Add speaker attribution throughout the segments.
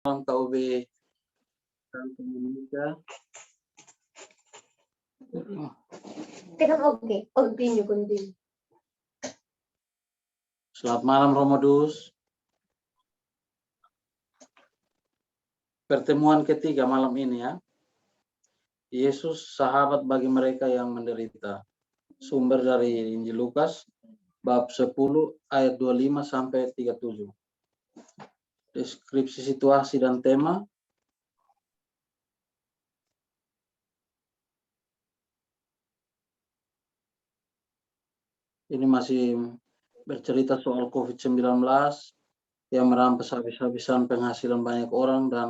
Speaker 1: KUB Indonesia.
Speaker 2: Continue.
Speaker 1: Selamat malam Romodus. Pertemuan ketiga malam ini ya. Yesus sahabat bagi mereka yang menderita. Sumber dari Injil Lukas bab 10 ayat 25 sampai 37. Deskripsi situasi dan tema. Ini masih bercerita soal COVID-19 yang merampas habis-habisan penghasilan banyak orang dan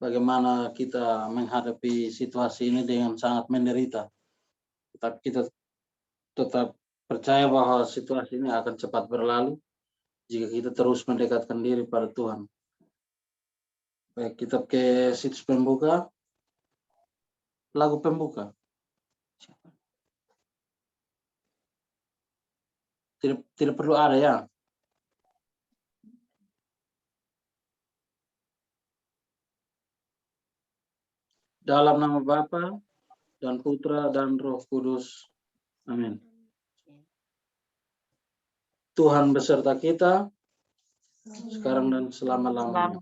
Speaker 1: bagaimana kita menghadapi situasi ini dengan sangat menderita. Tetapi kita tetap percaya bahwa situasi ini akan cepat berlalu jika kita terus mendekatkan diri pada Tuhan. Baik, kita ke situs pembuka. Lagu pembuka. Tidak perlu ada ya. Dalam nama Bapa dan Putra dan Roh Kudus. Amin. Tuhan beserta kita sekarang dan selama-lamanya.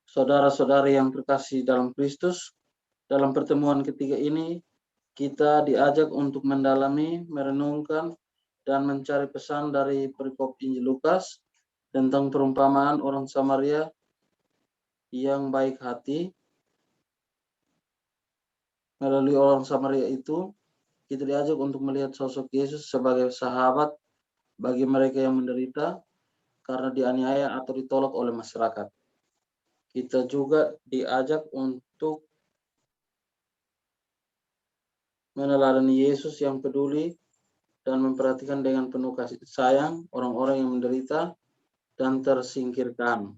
Speaker 1: Saudara-saudari yang terkasih dalam Kristus, dalam pertemuan ketiga ini kita diajak untuk mendalami, merenungkan, dan mencari pesan dari perikop Injil Lukas tentang perumpamaan orang Samaria yang baik hati. Melalui orang Samaria itu, kita diajak untuk melihat sosok Yesus sebagai sahabat bagi mereka yang menderita karena dianiaya atau ditolak oleh masyarakat. Kita juga diajak untuk meneladani Yesus yang peduli dan memperhatikan dengan penuh kasih sayang orang-orang yang menderita dan tersingkirkan.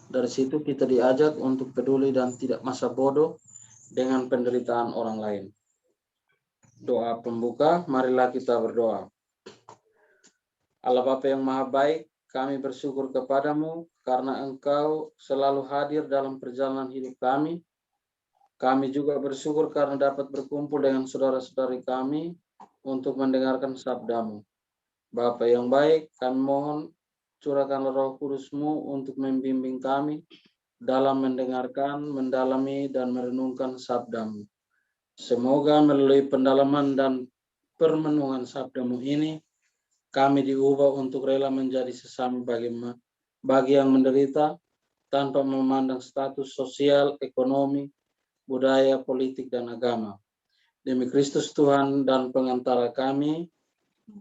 Speaker 1: Dari situ kita diajak untuk peduli dan tidak masa bodoh dengan penderitaan orang lain. Doa pembuka, marilah kita berdoa. Allah Bapa yang Maha Baik, kami bersyukur kepadamu karena Engkau selalu hadir dalam perjalanan hidup kami. Kami juga bersyukur karena dapat berkumpul dengan saudara-saudari kami untuk mendengarkan sabda-Mu. Bapa yang baik, kami mohon curahkanlah Roh Kudus-Mu untuk membimbing kami dalam mendengarkan, mendalami, dan merenungkan sabda-Mu. Semoga melalui pendalaman dan permenungan sabda-Mu ini, kami diubah untuk rela menjadi sesama bagi yang menderita tanpa memandang status sosial, ekonomi, budaya, politik, dan agama. Demi Kristus Tuhan dan pengantara kami.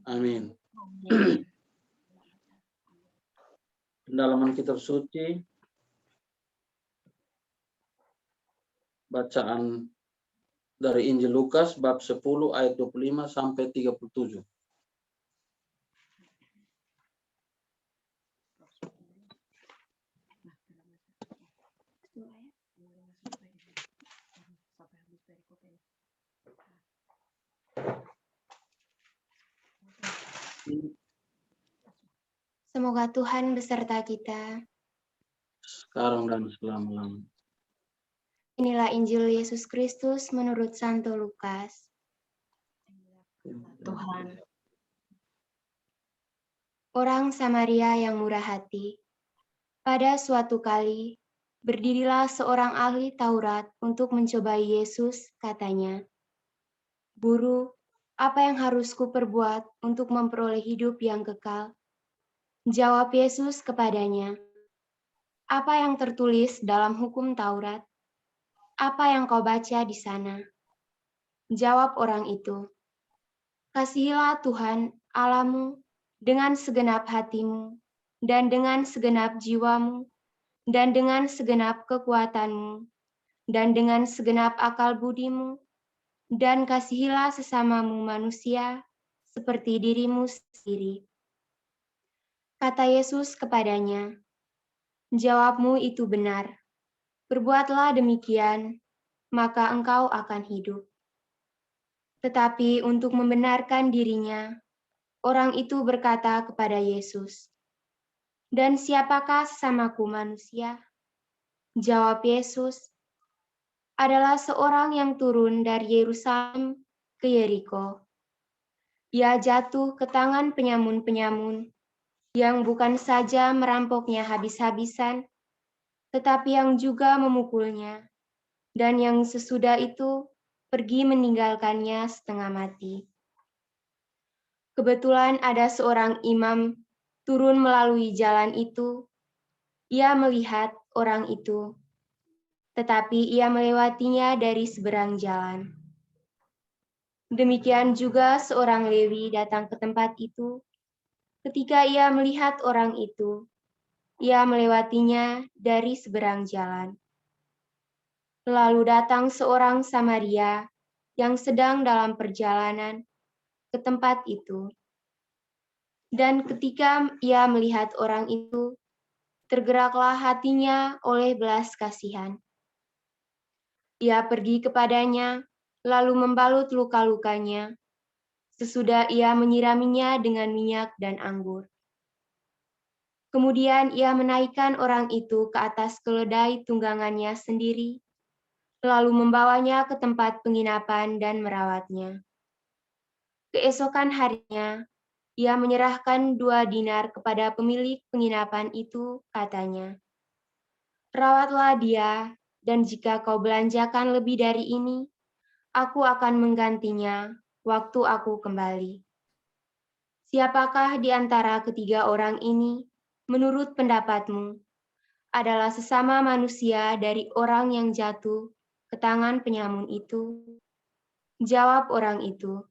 Speaker 1: Amin. Pendalaman kitab suci. Bacaan dari Injil Lukas bab 10 ayat 25 sampai 37.
Speaker 2: Semoga Tuhan beserta kita.
Speaker 1: Sekarang dan selama-lamanya.
Speaker 2: Inilah Injil Yesus Kristus menurut Santo Lukas. Tuhan. Orang Samaria yang murah hati. Pada suatu kali, berdirilah seorang ahli Taurat untuk mencobai Yesus, katanya, "Guru, apa yang harus kuperbuat untuk memperoleh hidup yang kekal?" Jawab Yesus kepadanya, "Apa yang tertulis dalam hukum Taurat? Apa yang kau baca di sana?" Jawab orang itu, "Kasihilah Tuhan Allahmu dengan segenap hatimu, dan dengan segenap jiwamu, dan dengan segenap kekuatanmu, dan dengan segenap akal budimu, dan kasihilah sesamamu manusia seperti dirimu sendiri." Kata Yesus kepadanya, "Jawabmu itu benar. Berbuatlah demikian, maka engkau akan hidup." Tetapi untuk membenarkan dirinya, orang itu berkata kepada Yesus, Dan siapakah sesamaku manusia? Jawab Yesus, adalah seorang yang turun dari Yerusalem ke Yeriko. Ia jatuh ke tangan penyamun-penyamun yang bukan saja merampoknya habis-habisan, tetapi yang juga memukulnya, dan yang sesudah itu pergi meninggalkannya setengah mati. Kebetulan ada seorang imam turun melalui jalan itu. Ia melihat orang itu, tetapi ia melewatinya dari seberang jalan. Demikian juga seorang Lewi datang ke tempat itu. Ketika ia melihat orang itu, ia melewatinya dari seberang jalan. Lalu datang seorang Samaria yang sedang dalam perjalanan ke tempat itu. Dan ketika ia melihat orang itu, tergeraklah hatinya oleh belas kasihan. Ia pergi kepadanya, lalu membalut luka-lukanya. Sesudah ia menyiraminya dengan minyak dan anggur. Kemudian ia menaikkan orang itu ke atas keledai tunggangannya sendiri, lalu membawanya ke tempat penginapan dan merawatnya. Keesokan harinya, ia menyerahkan 2 dinar kepada pemilik penginapan itu, katanya, "Rawatlah dia, dan jika kau belanjakan lebih dari ini, aku akan menggantinya waktu aku kembali." Siapakah di antara ketiga orang ini, menurut pendapatmu, adalah sesama manusia dari orang yang jatuh ke tangan penyamun itu? Jawab orang itu,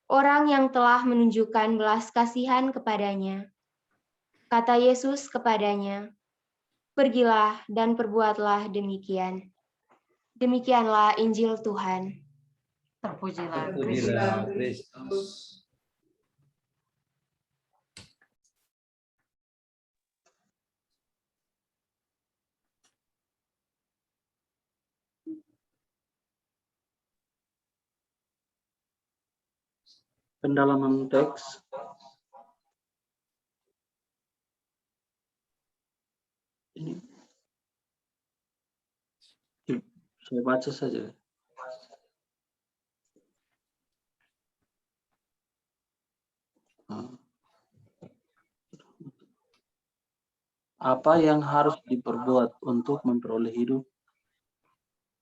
Speaker 2: orang yang telah menunjukkan belas kasihan kepadanya. Kata Yesus kepadanya, "Pergilah dan perbuatlah demikian." Demikianlah Injil Tuhan.
Speaker 3: Terpujilah Kristus.
Speaker 1: Pendalaman teks. Ini saya baca saja. Apa yang harus diperbuat untuk memperoleh hidup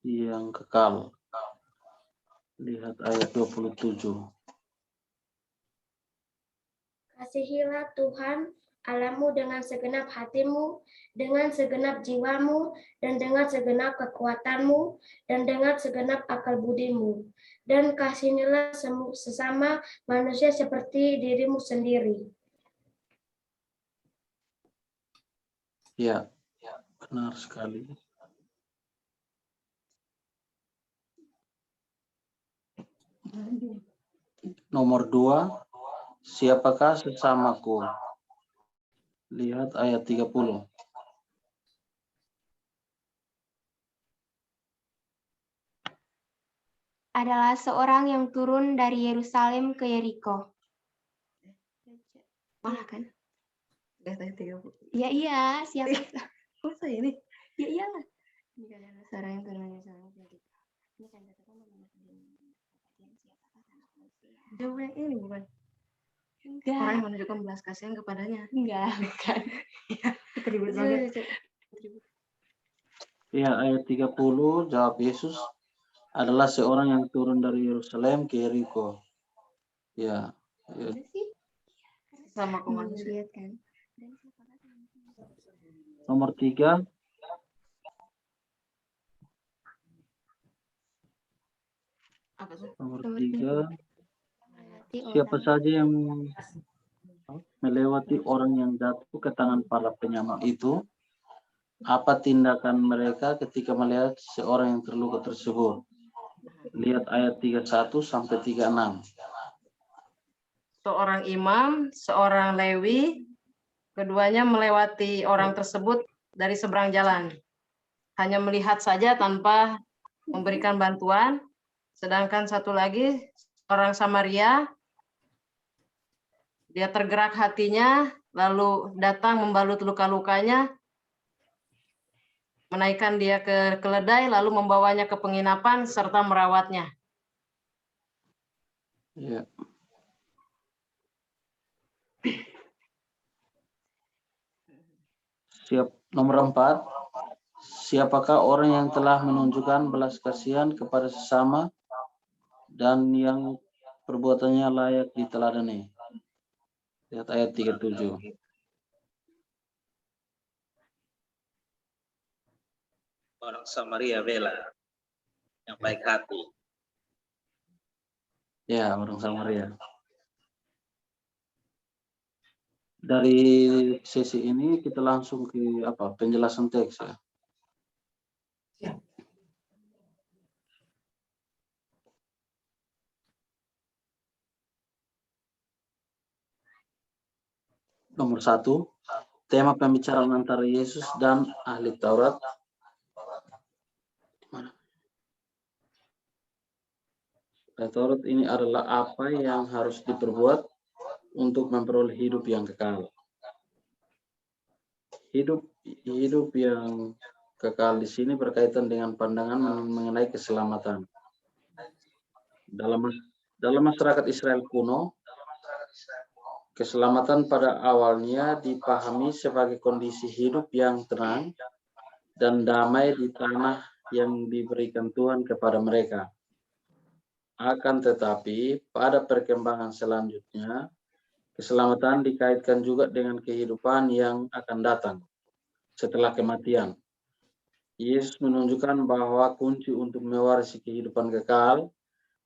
Speaker 1: yang kekal? Lihat ayat 27.
Speaker 4: Kasihilah Tuhan Allahmu dengan segenap hatimu, dengan segenap jiwamu, dan dengan segenap kekuatanmu, dan dengan segenap akal budimu. Dan kasihilah sesama manusia seperti dirimu sendiri.
Speaker 1: Ya, benar sekali. Nomor 2, siapakah sesamaku? Lihat ayat 30.
Speaker 2: Adalah seorang yang turun dari Yerusalem ke Yeriko. Malah kan? Ya iya, siapa?
Speaker 3: Masa ini?
Speaker 2: Ya iyalah. Ini adalah seorang yang turun dari Yerusalem ke Yeriko. Ini kan katakan
Speaker 3: Jauh yang ini bukan?
Speaker 2: enggak.
Speaker 3: Orang yang menunjukkan belas kasihan kepadanya.
Speaker 2: Enggak, bukan.
Speaker 3: Ribet banget.
Speaker 1: Ya, ayat 30, jawab Yesus, adalah seorang yang turun dari Yerusalem ke Yeriko. Ya.
Speaker 3: Sama manusia.
Speaker 2: Lihat kan.
Speaker 1: Nomor 3,
Speaker 3: Apa tuh?
Speaker 1: nomor 3,
Speaker 2: Melewati
Speaker 1: siapa
Speaker 2: orang.
Speaker 1: saja yang melewati orang yang jatuh ke tangan para penyamun itu? Apa tindakan mereka ketika melihat seorang yang terluka tersebut? Lihat ayat 31 sampai 36.
Speaker 3: Seorang imam, seorang Lewi, keduanya melewati orang tersebut dari seberang jalan. Hanya melihat saja tanpa memberikan bantuan. Sedangkan satu lagi, orang Samaria, dia tergerak hatinya lalu datang membalut luka-lukanya, menaikkan dia ke keledai, lalu membawanya ke penginapan serta merawatnya.
Speaker 1: Ya. Nomor 4. Siapakah orang yang telah menunjukkan belas kasihan kepada sesama dan yang perbuatannya layak diteladani? Lihat ayat 37.
Speaker 5: Orang Samaria bela yang baik hati.
Speaker 1: Ya, orang Samaria. Dari sesi ini kita langsung ke penjelasan teks ya. Nomor 1, tema pembicaraan antara Yesus dan ahli Taurat. Ahli Taurat ini adalah apa yang harus diperbuat untuk memperoleh hidup yang kekal. Hidup yang kekal di sini berkaitan dengan pandangan mengenai keselamatan. Dalam masyarakat Israel kuno, keselamatan pada awalnya dipahami sebagai kondisi hidup yang tenang dan damai di tanah yang diberikan Tuhan kepada mereka. Akan tetapi, pada perkembangan selanjutnya, keselamatan dikaitkan juga dengan kehidupan yang akan datang setelah kematian. Yesus menunjukkan bahwa kunci untuk mewarisi kehidupan kekal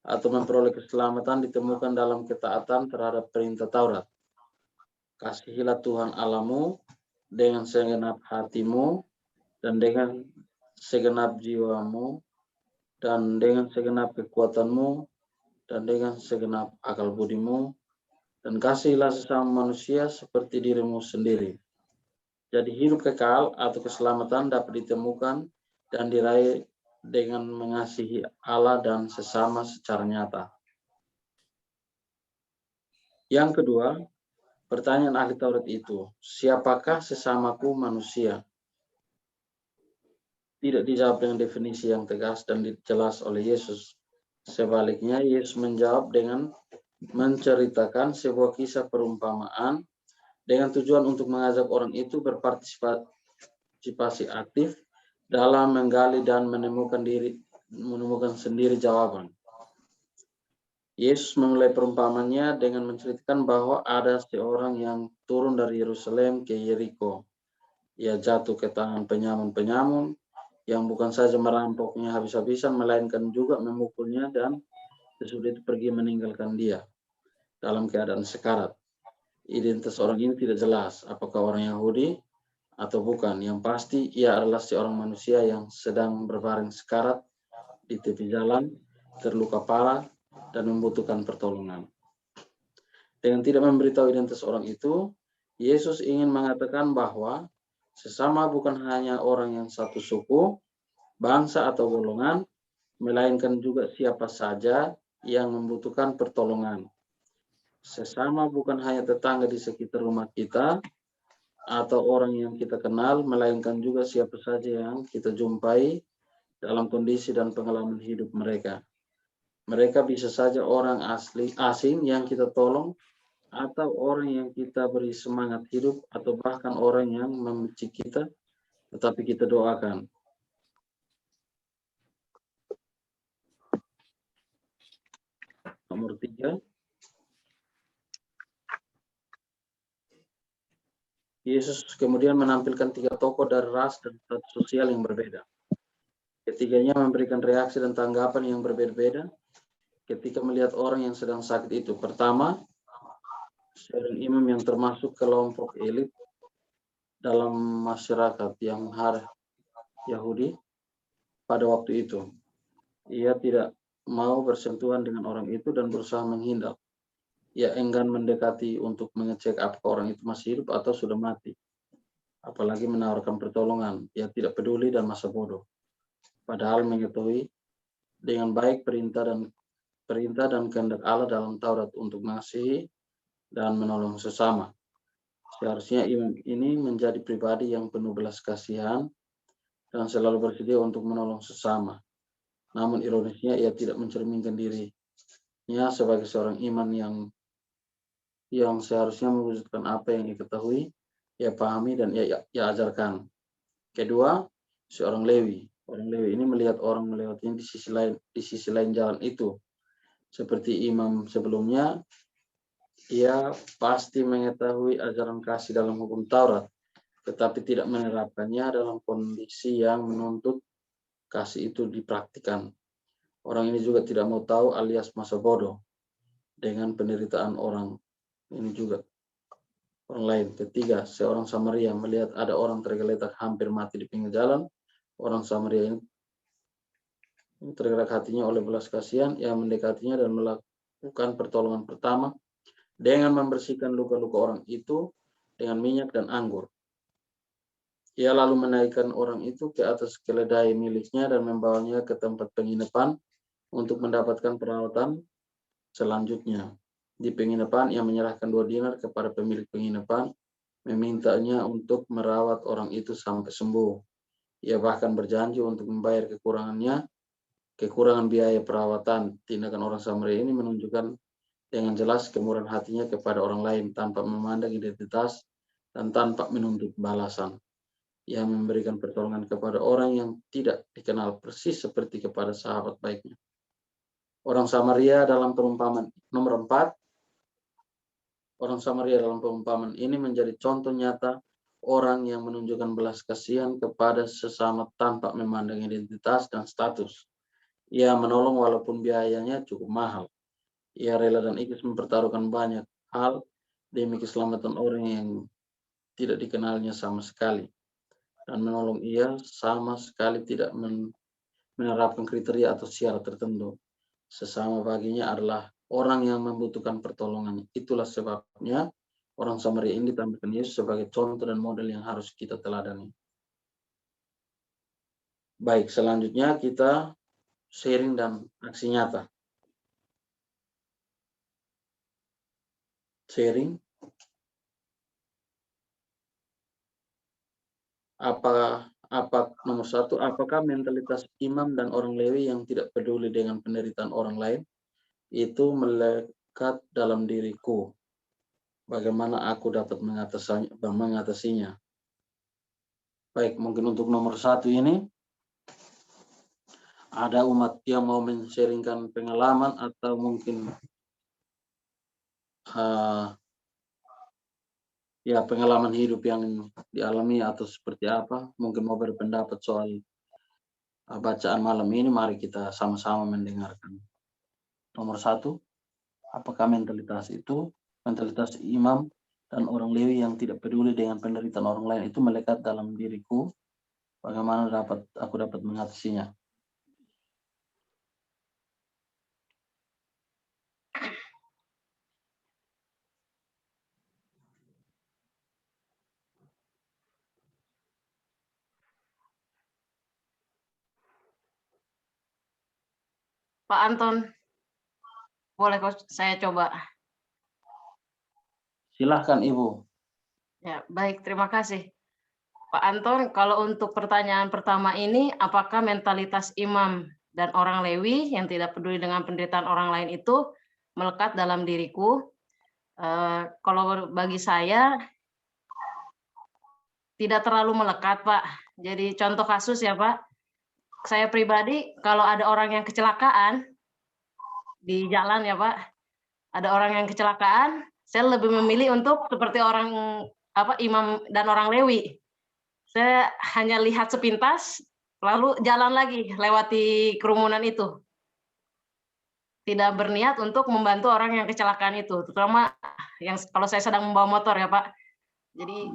Speaker 1: atau memperoleh keselamatan ditemukan dalam ketaatan terhadap perintah Taurat. Kasihilah Tuhan Allahmu dengan segenap hatimu dan dengan segenap jiwamu dan dengan segenap kekuatanmu dan dengan segenap akal budimu, dan kasihilah sesama manusia seperti dirimu sendiri. Jadi hidup kekal atau keselamatan dapat ditemukan dan diraih dengan mengasihi Allah dan sesama secara nyata. Yang kedua, pertanyaan ahli Taurat itu, siapakah sesamaku manusia? Tidak dijawab dengan definisi yang tegas dan jelas oleh Yesus. Sebaliknya, Yesus menjawab dengan menceritakan sebuah kisah perumpamaan dengan tujuan untuk mengajak orang itu berpartisipasi aktif dalam menggali dan menemukan sendiri jawaban. Yesus memulai perumpamannya dengan menceritakan bahwa ada seorang yang turun dari Yerusalem ke Yeriko. Ia jatuh ke tangan penyamun-penyamun yang bukan saja merampoknya habis-habisan, melainkan juga memukulnya dan sesudah itu pergi meninggalkan dia dalam keadaan sekarat. Identitas orang ini tidak jelas, apakah orang Yahudi atau bukan. Yang pasti ia adalah seorang manusia yang sedang berbaring sekarat di tepi jalan, terluka parah dan membutuhkan pertolongan. Dengan tidak memberitahu identitas orang itu, Yesus ingin mengatakan bahwa sesama bukan hanya orang yang satu suku, bangsa atau golongan, melainkan juga siapa saja yang membutuhkan pertolongan. Sesama bukan hanya tetangga di sekitar rumah kita atau orang yang kita kenal, melainkan juga siapa saja yang kita jumpai dalam kondisi dan pengalaman hidup mereka. Mereka bisa saja orang asing yang kita tolong, atau orang yang kita beri semangat hidup, atau bahkan orang yang membenci kita, tetapi kita doakan. Nomor 3. Yesus kemudian menampilkan 3 tokoh dari ras dan status sosial yang berbeda. Ketiganya memberikan reaksi dan tanggapan yang berbeda-beda ketika melihat orang yang sedang sakit itu. Pertama, seorang imam yang termasuk kelompok elit dalam masyarakat yang Yahudi pada waktu itu. Ia tidak mau bersentuhan dengan orang itu dan berusaha menghindar. Ia enggan mendekati untuk mengecek apakah orang itu masih hidup atau sudah mati. Apalagi menawarkan pertolongan. Ia tidak peduli dan masa bodoh. Padahal mengetahui dengan baik perintah dan kehendak Allah dalam Taurat untuk mengasihi dan menolong sesama. Seharusnya imam ini menjadi pribadi yang penuh belas kasihan dan selalu bersedia untuk menolong sesama. Namun ironisnya ia tidak mencerminkan dirinya sebagai seorang imam yang seharusnya mewujudkan apa yang ia ketahui, ia pahami dan ia ajarkan. Kedua, seorang Lewi. Orang Lewi ini melihat orang melewatinya di sisi lain jalan itu. Seperti imam sebelumnya, ia pasti mengetahui ajaran kasih dalam hukum Taurat, tetapi tidak menerapkannya dalam kondisi yang menuntut kasih itu dipraktikkan. Orang ini juga tidak mau tahu alias masa bodoh dengan penderitaan orang ini juga. Orang lain. Ketiga, seorang Samaria melihat ada orang tergeletak hampir mati di pinggir jalan. Orang Samaria ini tergerak hatinya oleh belas kasihan, ia mendekatinya dan melakukan pertolongan pertama dengan membersihkan luka-luka orang itu dengan minyak dan anggur. Ia lalu menaikkan orang itu ke atas keledai miliknya dan membawanya ke tempat penginapan untuk mendapatkan perawatan selanjutnya. Di penginapan, ia menyerahkan 2 dinar kepada pemilik penginapan, memintanya untuk merawat orang itu sampai sembuh. Ia bahkan berjanji untuk membayar kekurangan biaya perawatan. Tindakan orang Samaria ini menunjukkan dengan jelas kemurahan hatinya kepada orang lain tanpa memandang identitas dan tanpa menuntut balasan. Ia memberikan pertolongan kepada orang yang tidak dikenal persis seperti kepada sahabat baiknya. Orang Samaria dalam perumpamaan nomor 4. Orang Samaria dalam perumpamaan ini menjadi contoh nyata orang yang menunjukkan belas kasihan kepada sesama tanpa memandang identitas dan status. Ia menolong walaupun biayanya cukup mahal. Ia rela dan ikhlas mempertaruhkan banyak hal demi keselamatan orang yang tidak dikenalnya sama sekali. Dan menolong ia sama sekali tidak menerapkan kriteria atau syarat tertentu. Sesama baginya adalah orang yang membutuhkan pertolongan. Itulah sebabnya orang Samaria ini ditampilkan Yesus sebagai contoh dan model yang harus kita teladani. Baik, selanjutnya kita sharing dan aksi nyata. Sharing. Nomor 1, apakah mentalitas imam dan orang Lewi yang tidak peduli dengan penderitaan orang lain itu melekat dalam diriku? Bagaimana aku dapat mengatasinya? Baik, mungkin untuk nomor 1 ini ada umat yang mau men-sharingkan pengalaman atau mungkin pengalaman hidup yang dialami atau seperti apa, mungkin mau berpendapat soal bacaan malam ini. Mari kita sama-sama mendengarkan. Nomor 1, apakah mentalitas imam dan orang Lewi yang tidak peduli dengan penderitaan orang lain itu melekat dalam diriku? Bagaimana aku dapat mengatasinya?
Speaker 3: Pak Anton, boleh saya coba?
Speaker 1: Silahkan Ibu.
Speaker 3: Ya, baik, terima kasih. Pak Anton, kalau untuk pertanyaan pertama ini, apakah mentalitas imam dan orang Lewi yang tidak peduli dengan penderitaan orang lain itu melekat dalam diriku? Kalau bagi saya, tidak terlalu melekat, Pak. Jadi contoh kasus ya, Pak. Saya pribadi, kalau ada orang yang kecelakaan di jalan ya, Pak, ada orang yang kecelakaan, saya lebih memilih untuk seperti orang imam dan orang Lewi. Saya hanya lihat sepintas, lalu jalan lagi lewati kerumunan itu. Tidak berniat untuk membantu orang yang kecelakaan itu, terutama yang kalau saya sedang membawa motor ya, Pak. Jadi,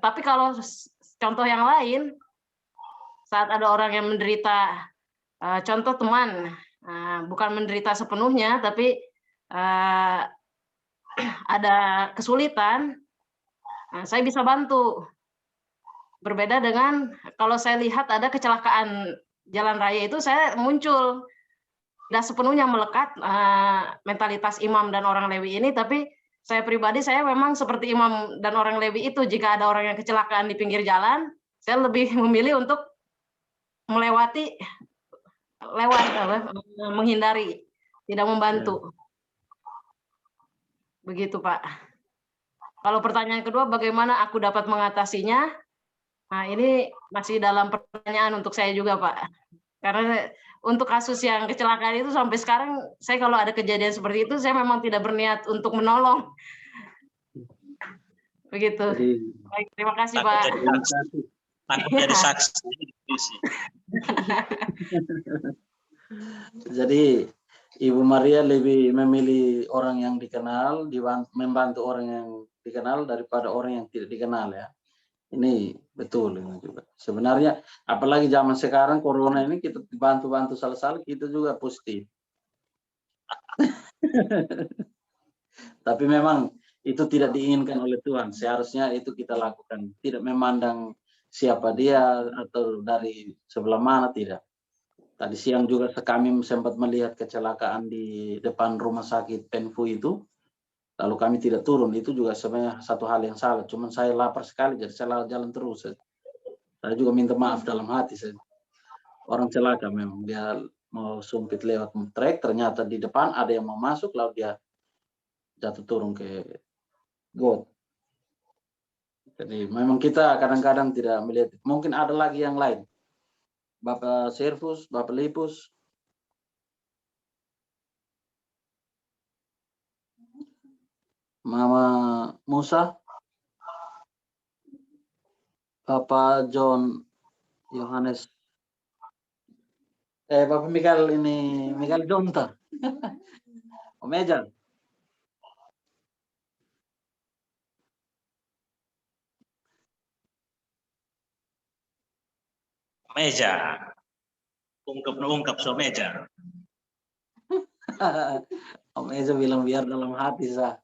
Speaker 3: tapi kalau contoh yang lain, saat ada orang yang menderita, contoh teman, bukan menderita sepenuhnya, tapi ada kesulitan, saya bisa bantu. Berbeda dengan kalau saya lihat ada kecelakaan jalan raya itu, saya muncul. Tidak sepenuhnya melekat mentalitas imam dan orang Lewi ini, tapi saya pribadi, saya memang seperti imam dan orang Lewi itu, jika ada orang yang kecelakaan di pinggir jalan, saya lebih memilih untuk melewati, menghindari, tidak membantu. Begitu, Pak. Kalau pertanyaan kedua, bagaimana aku dapat mengatasinya? Nah, ini masih dalam pertanyaan untuk saya juga, Pak. Karena untuk kasus yang kecelakaan itu sampai sekarang, saya kalau ada kejadian seperti itu, saya memang tidak berniat untuk menolong. Begitu.
Speaker 1: Jadi,
Speaker 3: baik, terima kasih,
Speaker 5: Takut
Speaker 3: Pak.
Speaker 5: jadi saksi. Takut jadi saksi.
Speaker 1: Jadi Ibu Maria lebih memilih orang yang dikenal, membantu orang yang dikenal daripada orang yang tidak dikenal ya. Ini betul ini juga. Sebenarnya apalagi zaman sekarang corona ini kita bantu-bantu salah-salah kita juga positif. Tapi memang itu tidak diinginkan oleh Tuhan. Seharusnya itu kita lakukan. Tidak memandang siapa dia atau dari sebelah mana, tidak. Tadi siang juga kami sempat melihat kecelakaan di depan rumah sakit Penfu itu. Lalu kami tidak turun, itu juga sebenarnya satu hal yang salah. Cuman saya lapar sekali, jadi saya jalan terus. Saya juga minta maaf dalam hati. Orang celaka memang, dia mau sumpit lewat trek, ternyata di depan ada yang mau masuk, lalu dia jatuh turun ke got. Jadi memang kita kadang-kadang tidak melihat. Mungkin ada lagi yang lain. Bapak Servus, Bapak Lipus. Mama Musa, Bapak John Yohanes, Bapak Mikael ini, Mikael Jonta, Omeja.
Speaker 5: Meja. Ungkap so meja.
Speaker 1: Omeja bilang biar dalam hati sah.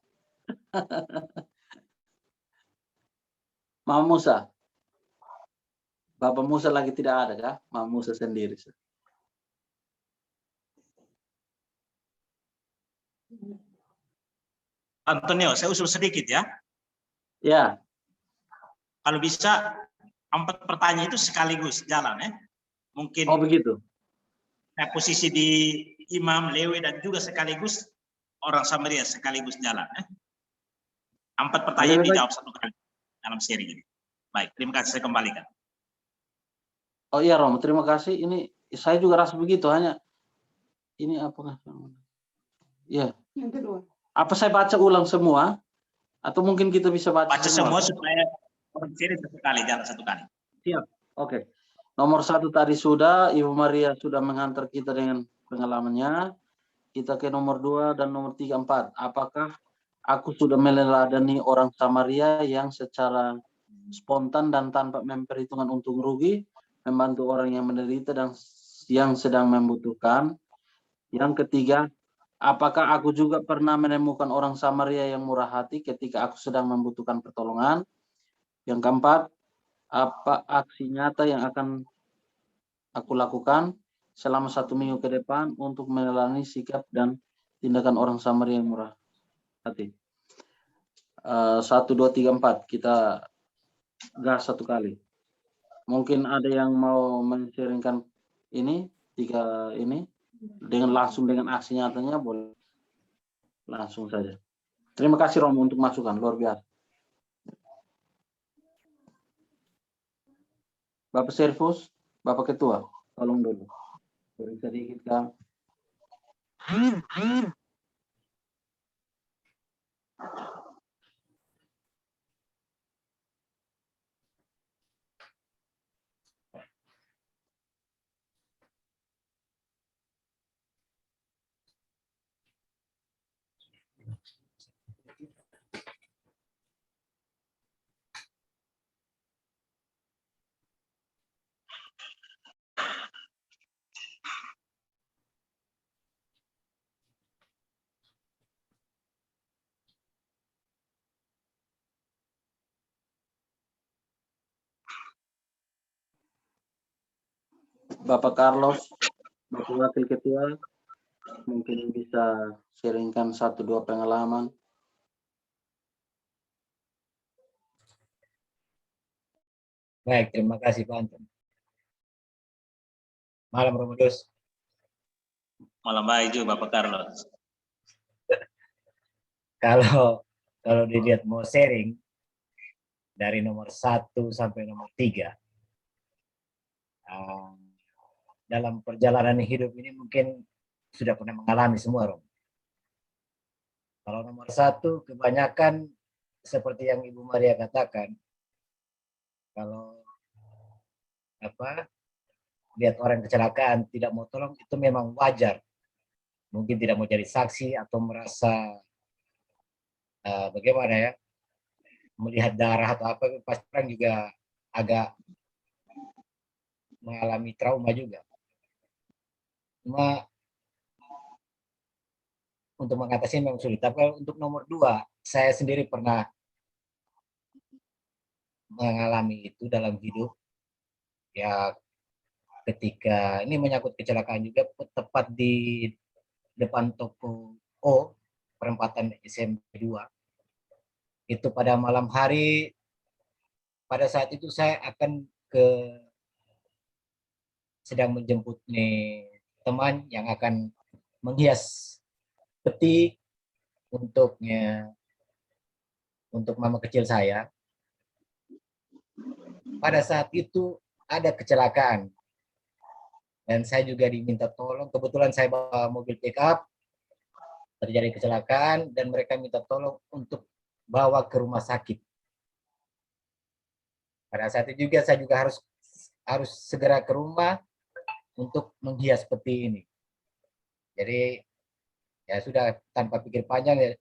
Speaker 1: Mama Musa. Bapak Musa lagi tidak ada kah? Mama Musa sendiri.
Speaker 5: Antonio, saya usul sedikit ya.
Speaker 1: Ya.
Speaker 5: Kalau bisa 4 pertanyaan itu sekaligus jalan ya. Mungkin
Speaker 1: Oh begitu.
Speaker 5: posisi di imam, Lewi dan juga sekaligus orang Samaria sekaligus jalan ya. 4 pertanyaan dijawab satu kali dalam seri ini. Baik, terima kasih, saya kembalikan.
Speaker 1: Oh iya Romo, terima kasih. Ini saya juga rasa begitu, hanya ini apakah? Ya.
Speaker 3: Yang kedua.
Speaker 1: Apa saya baca ulang semua? Atau mungkin kita bisa baca
Speaker 5: semua supaya orang seri satu kali, jalan satu kali.
Speaker 1: Siap. Oke. Nomor 1 tadi sudah, Ibu Maria sudah mengantar kita dengan pengalamannya. Kita ke nomor 2 dan nomor 3, 4. Apakah aku sudah meneladani orang Samaria yang secara spontan dan tanpa memperhitungkan untung rugi membantu orang yang menderita dan yang sedang membutuhkan? Yang ketiga, apakah aku juga pernah menemukan orang Samaria yang murah hati ketika aku sedang membutuhkan pertolongan? Yang keempat, apa aksi nyata yang akan aku lakukan selama 1 minggu ke depan untuk meneladani sikap dan tindakan orang Samaria yang murah hati? 1, 2, 3, 4 kita gas satu kali. Mungkin ada yang mau men-sharingkan ini 3 ini dengan langsung dengan aksi nyatanya, boleh langsung saja. Terima kasih Romo untuk masukan, luar biasa. Bapak Servus, Bapak Ketua, tolong dulu. Beri sedikit Kang. Bapak Carlos, Bapak Wakil Ketua, mungkin bisa sharingkan 1-2 pengalaman.
Speaker 6: Baik, terima kasih Pak Anton. Malam Romo Dos.
Speaker 5: Malam baik juga Bapak Carlos.
Speaker 6: Kalau dilihat mau sharing dari nomor 1 sampai nomor 3, dalam perjalanan hidup ini mungkin sudah pernah mengalami semua, Romo. Kalau nomor 1, kebanyakan seperti yang Ibu Maria katakan, kalau lihat orang kecelakaan tidak mau tolong, itu memang wajar. Mungkin tidak mau jadi saksi atau merasa bagaimana ya, melihat darah atau apa, pasti orang juga agak mengalami trauma juga. Cuma untuk mengatasi memang sulit. Tapi untuk nomor 2, saya sendiri pernah mengalami itu dalam hidup. Ya, ketika ini menyangkut kecelakaan juga, tepat di depan toko O, perempatan SMP 2. Itu pada malam hari, pada saat itu saya akan sedang menjemput nih teman yang akan menghias peti untuk mama kecil saya. Pada saat itu ada kecelakaan dan saya juga diminta tolong. Kebetulan saya bawa mobil pick up, terjadi kecelakaan dan mereka minta tolong untuk bawa ke rumah sakit. Pada saat itu juga saya juga harus segera ke rumah untuk menghias peti ini. Jadi ya sudah, tanpa pikir panjang, ya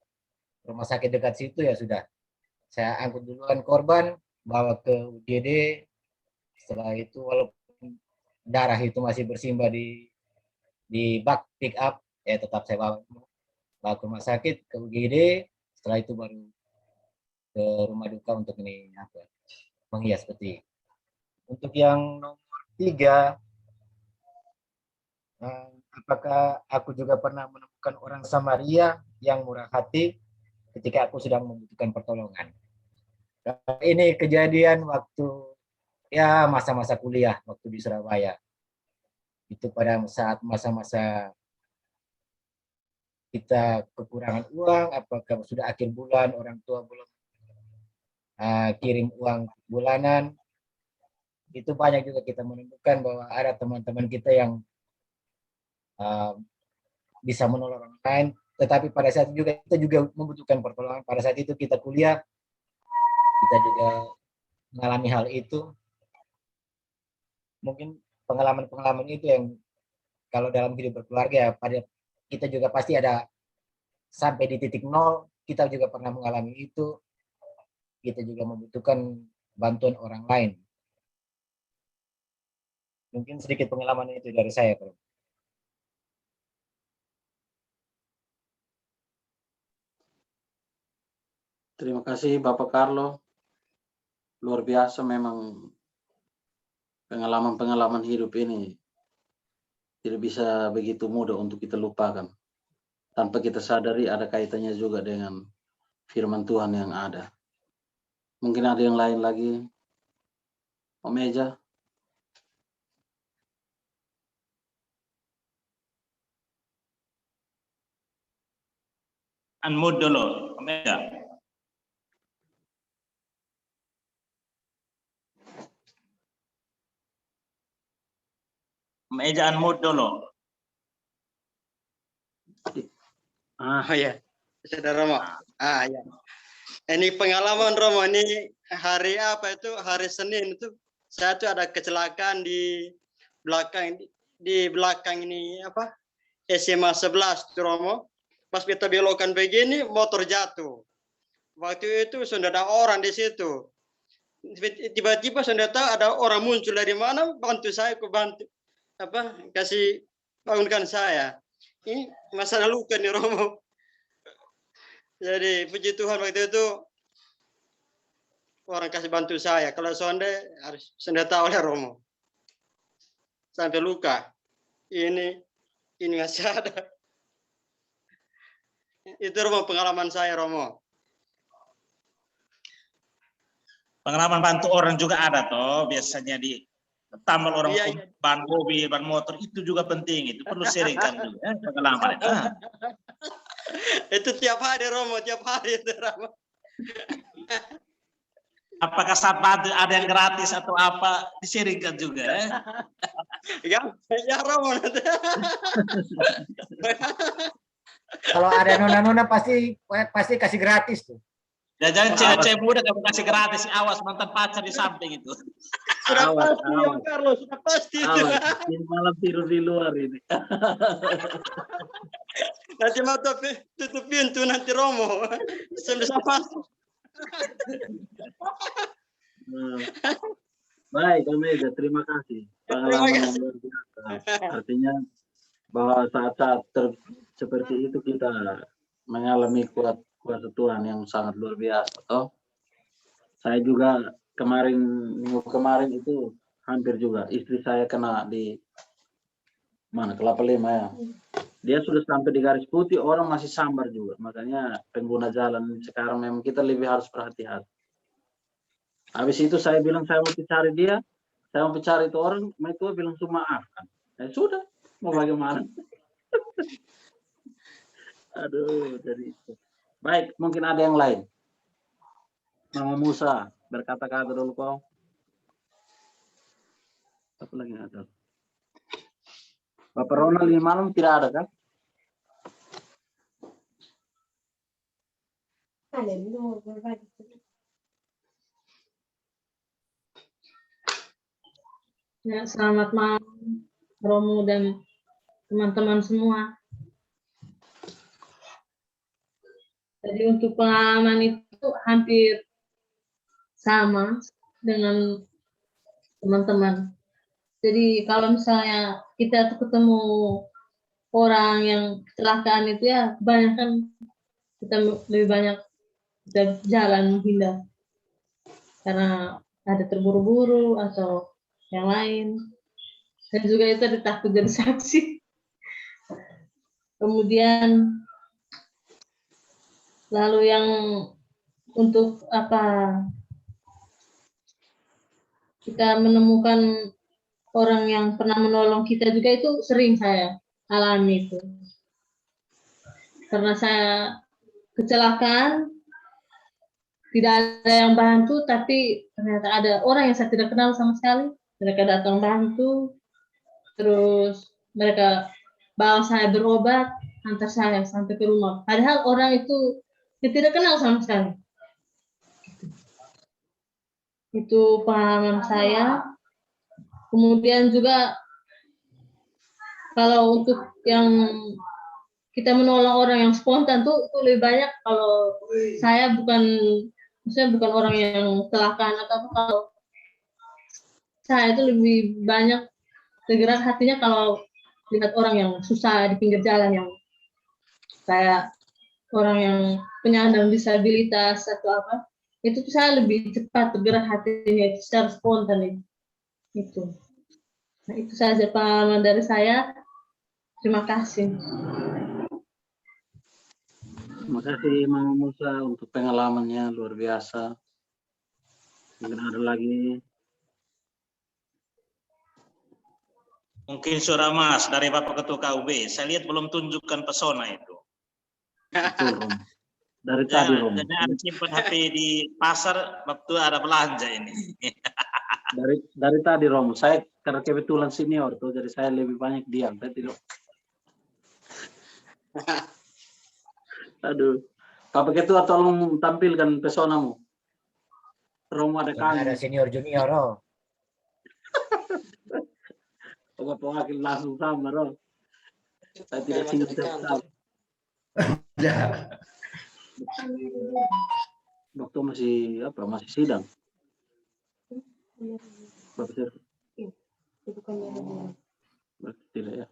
Speaker 6: rumah sakit dekat situ, ya sudah. Saya angkut duluan korban, bawa ke UGD. Setelah itu walaupun darah itu masih bersimbah di bak pick up, ya tetap saya bawa ke rumah sakit, ke UGD. Setelah itu baru ke rumah duka untuk menghias peti. Untuk yang nomor 3, apakah aku juga pernah menemukan orang Samaria yang murah hati ketika aku sedang membutuhkan pertolongan. Ini kejadian waktu ya masa-masa kuliah, waktu di Surabaya. Itu pada saat masa-masa kita kekurangan uang, apakah sudah akhir bulan, orang tua belum kirim uang bulanan. Itu banyak juga kita menemukan bahwa ada teman-teman kita yang bisa menolong orang lain, tetapi pada saat itu juga kita juga membutuhkan pertolongan. Pada saat itu kita kuliah, kita juga mengalami hal itu. Mungkin pengalaman-pengalaman itu yang kalau dalam hidup berkeluarga, pada kita juga pasti ada sampai di titik 0, kita juga pernah mengalami itu. Kita juga membutuhkan bantuan orang lain. Mungkin sedikit pengalaman itu dari saya, Bro.
Speaker 1: Terima kasih Bapak Carlo. Luar biasa memang pengalaman-pengalaman hidup ini tidak bisa begitu mudah untuk kita lupakan. Tanpa kita sadari ada kaitannya juga dengan firman Tuhan yang ada. Mungkin ada yang lain lagi. Om Eja.
Speaker 5: Unmute dulu, Om Eja. Om Eja unmute dulu.
Speaker 7: Oh ya, Saudara Romo. Ya. Ini pengalaman Romo, ini hari apa itu? Hari Senin itu saya tuh ada kecelakaan di belakang ini apa? SMA 11 tuh Romo. Pas kita belokan begini, motor jatuh. Waktu itu sudah ada orang di situ. Tiba-tiba sudah tahu ada orang muncul dari mana, bantu saya, kasih bangunkan saya. Ini masalah luka nih Romo. Jadi puji Tuhan waktu itu orang kasih bantu saya. Kalau sonde harus senjata oleh Romo. Sampai luka. Ini masih ada. Itu Romo pengalaman saya Romo.
Speaker 5: Pengalaman bantu orang juga ada toh, biasanya di tambal orang
Speaker 7: Iya, iya.
Speaker 5: ban mobil, ban motor itu juga penting, itu perlu sharingkan juga pengalaman.
Speaker 7: Itu tiap hari Romo, tiap hari itu Romo.
Speaker 5: Apakah saat bantu ada yang gratis atau apa, di-sharingkan juga.
Speaker 7: Ya Romo nanti.
Speaker 6: Kalau ada nona-nona pasti kasih gratis tuh.
Speaker 5: Ya jangan cewek-cewek muda kamu kasih gratis, awas mantan pacar di samping itu.
Speaker 7: Sudah
Speaker 1: Awas,
Speaker 7: pasti Om Carlo, sudah pasti.
Speaker 1: Awas, ini malam tidur di luar ini.
Speaker 7: Nanti mau tutup pintu nanti Romo. Bisa masuk.
Speaker 1: Nah, baik, Omega, terima kasih. Pengalaman yang luar biasa. Artinya bahwa saat-saat seperti itu kita mengalami kuasa Tuhan yang sangat luar biasa. Toh, saya juga minggu kemarin itu hampir juga istri saya kena di mana Kelapa Lima ya. Dia sudah sampai di garis putih, orang masih sambar juga. Makanya pengguna jalan sekarang memang kita lebih harus berhati-hati. Habis itu saya bilang saya mau cari dia, saya mau cari itu orang, mereka bilang cuma maafkan. Ya sudah, mau bagaimana? Aduh, jadi itu. Baik, mungkin ada yang lain. Mama Musa, berkata-kata dulu kau. Apa lagi ada? Bapak Ronald ini malam tidak ada kan?
Speaker 8: Ya, selamat malam Romo dan teman-teman semua. Jadi untuk pengalaman itu hampir sama dengan teman-teman. Jadi kalau misalnya kita ketemu orang yang kecelakaan itu ya kebanyakan kita lebih banyak kita jalan menghindar karena ada terburu-buru atau yang lain. Dan juga itu ada takut jadi saksi. Kemudian lalu yang untuk kita menemukan orang yang pernah menolong kita juga itu sering saya alami itu. Karena saya kecelakaan, tidak ada yang bantu, tapi ternyata ada orang yang saya tidak kenal sama sekali. Mereka datang bantu, terus mereka bawa saya berobat, antar saya sampai ke rumah. Padahal orang itu saya tidak kenal sama sekali. Itu pengalaman saya. Kemudian juga kalau untuk yang kita menolong orang yang spontan tuh itu lebih banyak. Kalau saya bukan orang yang kecelakaan atau apa, kalau saya itu lebih banyak tergerak hatinya kalau lihat orang yang susah di pinggir jalan, yang kayak orang yang penyandang disabilitas atau apa, itu tuh saya lebih cepat tergerak hatinya itu secara spontan itu. Nah, itu saja pengalaman dari saya. Terima kasih.
Speaker 1: Terima kasih Mama Musa untuk pengalamannya luar biasa. Mungkin ada lagi.
Speaker 5: Mungkin suara Mas dari Bapak Ketua KUB. Saya lihat belum tunjukkan pesona itu.
Speaker 1: Betul, Rom. Dari tadi, Rom.
Speaker 5: Jadi ada simpan HP di pasar waktu ada belanja ini.
Speaker 1: Dari tadi, Rom. Saya karena kebetulan senior tuh, jadi saya lebih banyak diam. Saya tidak. Aduh. Bapak Ketua tolong tampilkan pesonamu. Romo ada kami.
Speaker 6: Ada senior junior, oh.
Speaker 1: Bapak langsung sama, Rom. Saya tidak singkat sama.
Speaker 6: Ya.
Speaker 1: Waktu masih sidang. Bapak tidak ya.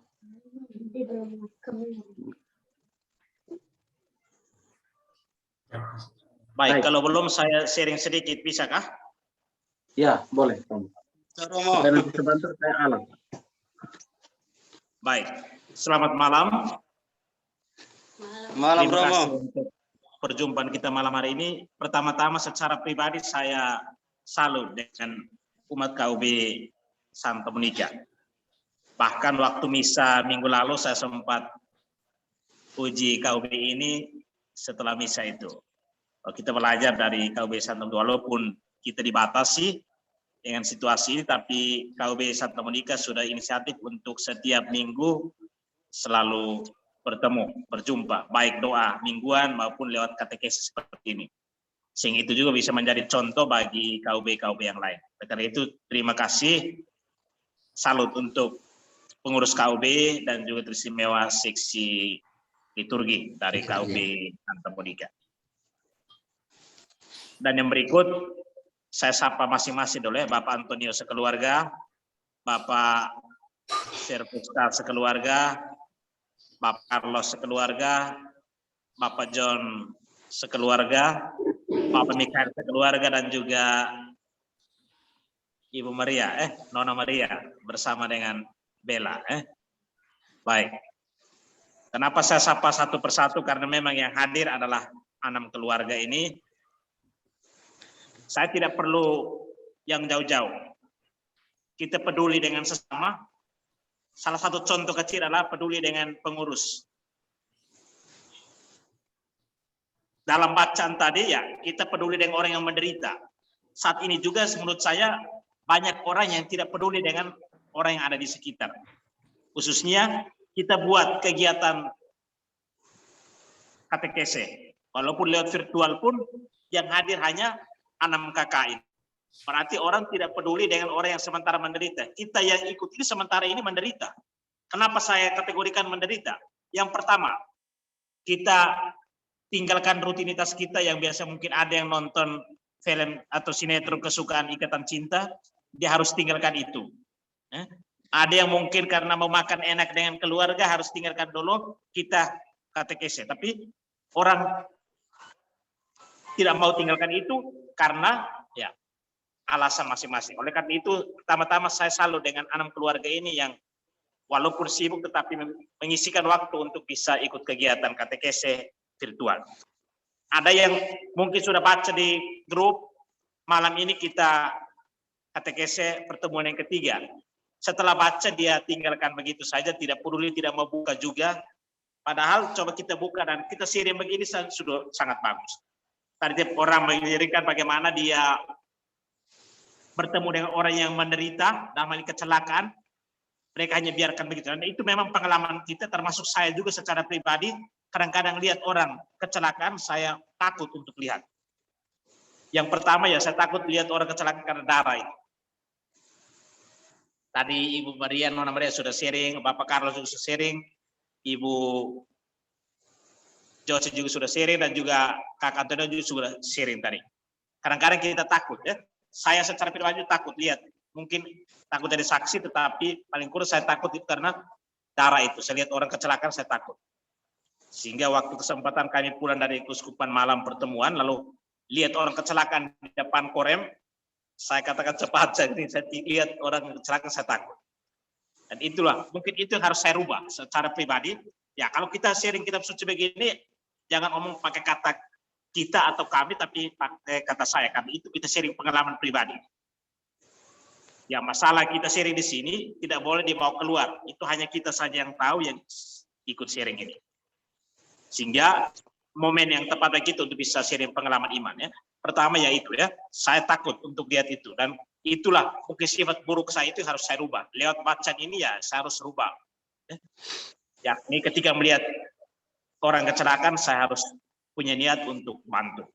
Speaker 5: Baik, kalau belum saya sharing sedikit, bisakah?
Speaker 1: Ya, boleh, Tom.
Speaker 7: Romo.
Speaker 1: Nanti sebentar saya alam.
Speaker 5: Baik, selamat malam.
Speaker 7: Malam
Speaker 5: Terima kasih
Speaker 7: Romo.
Speaker 5: untuk perjumpaan kita malam hari ini. Pertama-tama secara pribadi saya salut dengan umat KUB Santa Monica. Bahkan waktu misa minggu lalu saya sempat uji KUB ini setelah misa itu. Kita belajar dari KUB Santa Monica, walaupun kita dibatasi dengan situasi ini, tapi KUB Santa Monica sudah inisiatif untuk setiap minggu selalu bertemu, berjumpa, baik doa mingguan maupun lewat katekesi seperti ini. Sehingga itu juga bisa menjadi contoh bagi KUB-KUB yang lain. Karena itu terima kasih, salut untuk pengurus KUB dan juga teristimewa seksi liturgi dari KUB Santa Monica. Dan yang berikut saya sapa masing-masing dulu ya, Bapak Antonio sekeluarga, Bapak Serpusta sekeluarga, Bapak Carlos sekeluarga, Bapak John sekeluarga, Bapak Mikael sekeluarga, dan juga Ibu Maria, Nona Maria bersama dengan Bella. Baik. Kenapa saya sapa satu persatu? Karena memang yang hadir adalah 6 keluarga ini. Saya tidak perlu yang jauh-jauh. Kita peduli dengan sesama. Salah satu contoh kecil adalah peduli dengan pengurus. Dalam bacaan tadi ya, kita peduli dengan orang yang menderita. Saat ini juga menurut saya banyak orang yang tidak peduli dengan orang yang ada di sekitar. Khususnya kita buat kegiatan katekese. Walaupun lewat virtual pun yang hadir hanya 6 KKI. Berarti orang tidak peduli dengan orang yang sementara menderita. Kita yang ikut ini sementara ini menderita. Kenapa saya kategorikan menderita? Yang pertama, kita tinggalkan rutinitas kita yang biasa mungkin ada yang nonton film atau sinetron kesukaan Ikatan Cinta, dia harus tinggalkan itu. Ada yang mungkin karena mau makan enak dengan keluarga harus tinggalkan dulu, kita katekese. Tapi orang tidak mau tinggalkan itu karena ya alasan masing-masing. Oleh karena itu, pertama-tama saya salut dengan 6 keluarga ini yang walaupun sibuk tetapi mengisikan waktu untuk bisa ikut kegiatan katekese virtual. Ada yang mungkin sudah baca di grup, malam ini kita katekese pertemuan yang ketiga. Setelah baca dia tinggalkan begitu saja, tidak peduli, tidak mau buka juga. Padahal coba kita buka dan kita sharing begini sudah sangat bagus. Tadi tiap orang mengirimkan bagaimana dia bertemu dengan orang yang menderita, dalam hal kecelakaan, mereka hanya biarkan begitu. Dan itu memang pengalaman kita, termasuk saya juga secara pribadi, kadang-kadang lihat orang kecelakaan, saya takut untuk lihat. Yang pertama ya, saya takut lihat orang kecelakaan karena darah itu. Tadi Ibu Maria, Nona Maria sudah sharing, Bapak Carlos juga sudah sharing, Ibu Jose juga sudah sharing, dan juga Kak Antonio juga sudah sharing tadi. Kadang-kadang kita takut ya. Saya secara pribadi takut lihat, mungkin takut jadi saksi, tetapi paling kurang saya takut itu karena darah itu. Saya lihat orang kecelakaan, saya takut. Sehingga waktu kesempatan kami pulang dari Keuskupan malam pertemuan, lalu lihat orang kecelakaan di depan korem, saya katakan cepat saya lihat orang kecelakaan, saya takut. Dan itulah, mungkin itu yang harus saya rubah secara pribadi. Ya kalau kita sharing kitab suci begini, jangan ngomong pakai kata kita atau kami, tapi pakai kata saya, karena itu kita sharing pengalaman pribadi. Ya masalah kita sharing di sini tidak boleh dibawa keluar. Itu hanya kita saja yang tahu yang ikut sharing ini. Sehingga momen yang tepat bagi kita untuk bisa sharing pengalaman iman ya. Pertama ya itu ya, saya takut untuk lihat itu, dan itulah mungkin sifat buruk saya itu harus saya rubah. Lewat bacaan ini ya saya harus rubah. Ya, ini ketika melihat orang kecelakaan saya harus punya niat untuk bantu.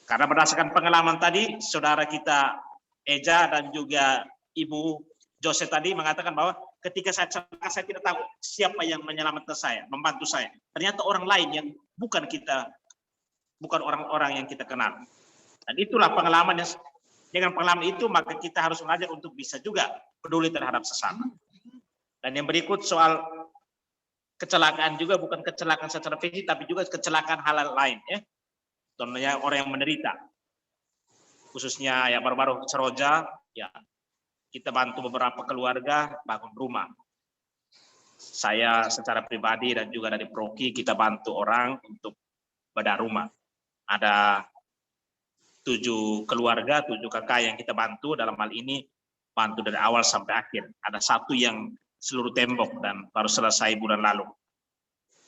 Speaker 5: Karena berdasarkan pengalaman tadi, saudara kita Eja dan juga Ibu Jose tadi mengatakan bahwa ketika saya celaka, saya tidak tahu siapa yang menyelamatkan saya, membantu saya. Ternyata orang lain yang bukan kita, bukan orang-orang yang kita kenal. Dan itulah pengalaman yang, dengan pengalaman itu maka kita harus belajar untuk bisa juga peduli terhadap sesama. Dan yang berikut soal kecelakaan juga bukan kecelakaan secara fisik, tapi juga kecelakaan hal lain ya. Contohnya orang yang menderita, khususnya ya baru-baru Seroja, ya kita bantu beberapa keluarga bangun rumah. Saya secara pribadi dan juga dari Proki kita bantu orang untuk bedah rumah. Ada 7 keluarga, 7 kakak yang kita bantu dalam hal ini, bantu dari awal sampai akhir. Ada satu yang seluruh tembok dan baru selesai bulan lalu.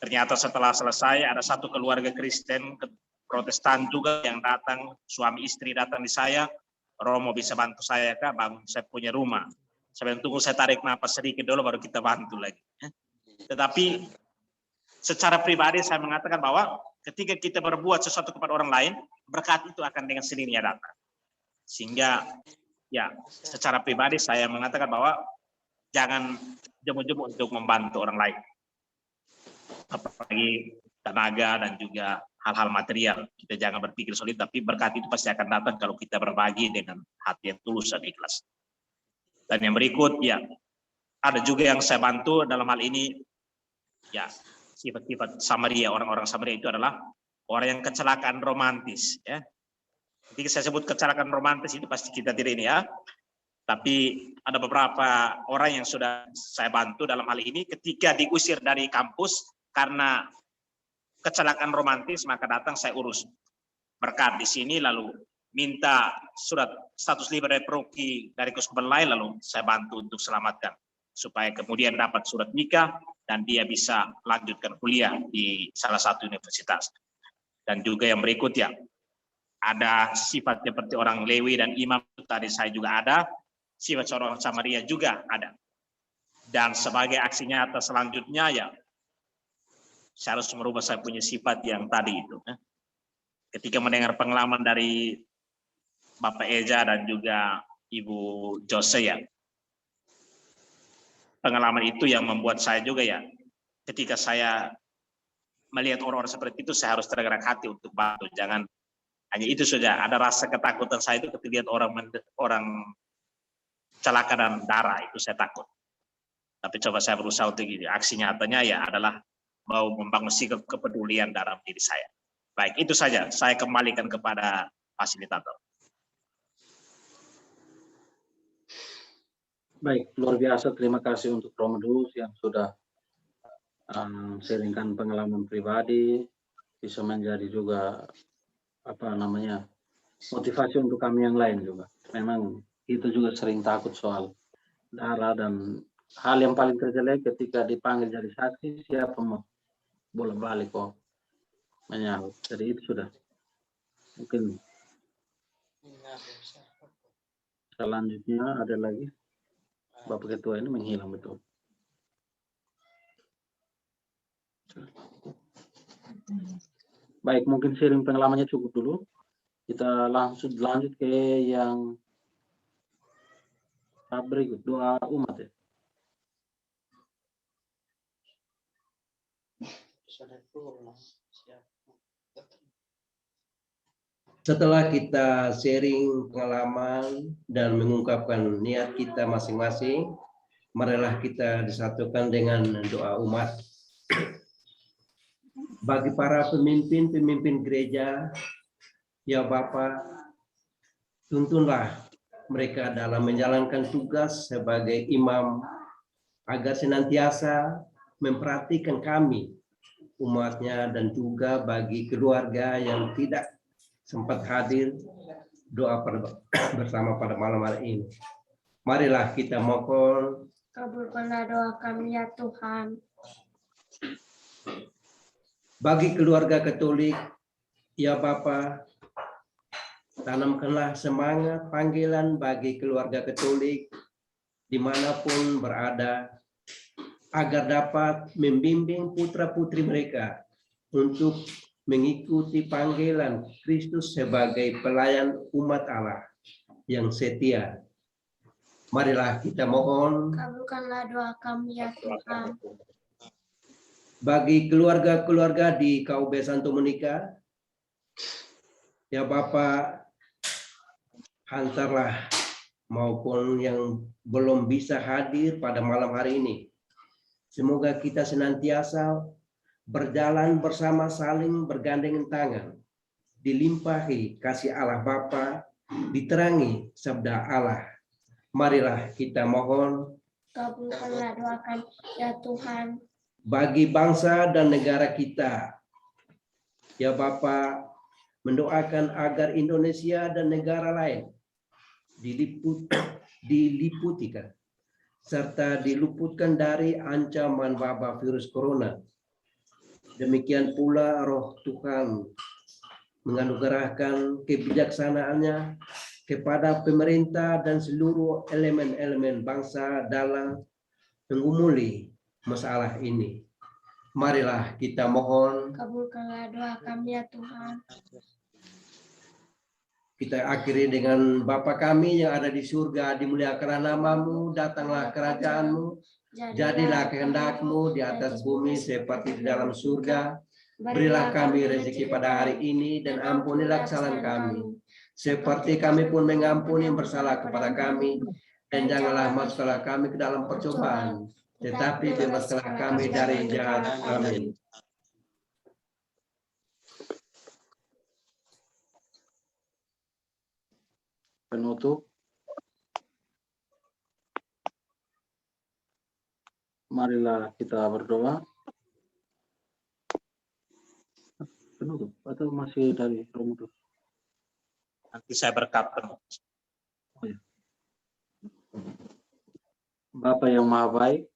Speaker 5: Ternyata setelah selesai ada satu keluarga Kristen Protestan juga yang datang, suami istri datang di saya, Romo bisa bantu saya Kak, bangun saya punya rumah. Saya tunggu saya tarik napas sedikit dulu baru kita bantu lagi. Tetapi secara pribadi saya mengatakan bahwa ketika kita berbuat sesuatu kepada orang lain, berkat itu akan dengan sendirinya datang. Sehingga ya secara pribadi saya mengatakan bahwa jangan jemu-jemu untuk membantu orang lain. Apalagi tenaga dan juga hal-hal material. Kita jangan berpikir sulit, tapi berkat itu pasti akan datang kalau kita berbagi dengan hati yang tulus dan ikhlas. Dan yang berikut, ya ada juga yang saya bantu dalam hal ini, ya sifat-sifat Samaria, orang-orang Samaria itu adalah orang yang kecelakaan romantis. Ya. Ketika saya sebut kecelakaan romantis itu pasti kita tidak ini ya. Tapi ada beberapa orang yang sudah saya bantu dalam hal ini ketika diusir dari kampus karena kecelakaan romantis, maka datang saya urus berkat di sini, lalu minta surat status liber paroki dari keuskupan lain, lalu saya bantu untuk selamatkan supaya kemudian dapat surat nikah dan dia bisa lanjutkan kuliah di salah satu universitas. Dan juga yang berikut ya, ada sifat seperti orang Lewi dan imam tadi saya juga ada, sifat seorang Samaria juga ada. Dan sebagai aksi nyata selanjutnya ya, saya harus merubah saya punya sifat yang tadi itu. Ketika mendengar pengalaman dari Bapak Eja dan juga Ibu Jose ya, pengalaman itu yang membuat saya juga ya, ketika saya melihat orang-orang seperti itu, saya harus tergerak hati untuk bantu. Jangan hanya itu saja, ada rasa ketakutan saya itu ketika lihat orang celaka dan darah, itu saya takut. Tapi coba saya berusaha untuk ini. Aksi nyatanya ya adalah mau membangun sikap kepedulian dalam diri saya. Baik, itu saja. Saya kembalikan kepada fasilitator.
Speaker 1: Baik, luar biasa. Terima kasih untuk Romo Dus yang sudah sharingkan pengalaman pribadi, bisa menjadi juga motivasi untuk kami yang lain juga. Memang kita juga sering takut soal darah dan hal yang paling terjelek ketika dipanggil jadi saksi, siapa mau bolak-balik kok menyahut. Jadi itu sudah. Mungkin selanjutnya ada lagi. Bapak Ketua ini menghilang betul. Baik, mungkin sharing pengalamannya cukup dulu. Kita langsung lanjut ke yang berikut, doa umat ya.
Speaker 9: Setelah kita sharing pengalaman dan mengungkapkan niat kita masing-masing, marilah kita disatukan dengan doa umat. Bagi para pemimpin gereja, ya Bapa, tuntunlah mereka dalam menjalankan tugas sebagai imam, agar senantiasa memperhatikan kami, umatnya, dan juga bagi keluarga yang tidak sempat hadir doa bersama pada malam hari ini. Marilah kita mohon.
Speaker 4: Kabulkanlah doa kami ya Tuhan.
Speaker 9: Bagi keluarga Katolik, ya Bapa, tanamkanlah semangat panggilan bagi keluarga Katolik dimanapun berada, agar dapat membimbing putra-putri mereka untuk mengikuti panggilan Kristus sebagai pelayan umat Allah yang setia. Marilah kita mohon.
Speaker 4: Kabulkanlah doa kami ya Tuhan.
Speaker 9: Bagi keluarga-keluarga di KUB Santo Monica, ya Bapak, hantarlah maupun yang belum bisa hadir pada malam hari ini. Semoga kita senantiasa berjalan bersama, saling bergandengan tangan, dilimpahi kasih Allah Bapa, diterangi sabda Allah. Marilah kita mohon.
Speaker 4: Kabulkanlah doa kami ya Tuhan.
Speaker 9: Bagi bangsa dan negara kita, ya Bapa, mendoakan agar Indonesia dan negara lain diliputikan serta diluputkan dari ancaman wabah virus corona. Demikian pula roh Tuhan menganugerahkan kebijaksanaannya kepada pemerintah dan seluruh elemen-elemen bangsa dalam mengumuli masalah ini. Marilah kita mohon.
Speaker 4: Kabulkanlah doa kami ya Tuhan.
Speaker 9: Kita akhiri dengan Bapa kami yang ada di surga, dimuliakanlah namamu, datanglah kerajaanmu, jadilah kehendak-Mu di atas bumi seperti di dalam surga. Berilah kami rezeki pada hari ini dan ampunilah kesalahan kami, seperti kami pun mengampuni yang bersalah kepada kami. Dan janganlah masukkanlah kami ke dalam percobaan, tetapi bebaskanlah kami dari yang jahat. Amin.
Speaker 1: Penutup. Marilah kita berdoa. Penutup atau masih dari Romo?
Speaker 5: Nanti saya berkat penutup.
Speaker 1: Oh, ya. Bapa yang Maha Baik,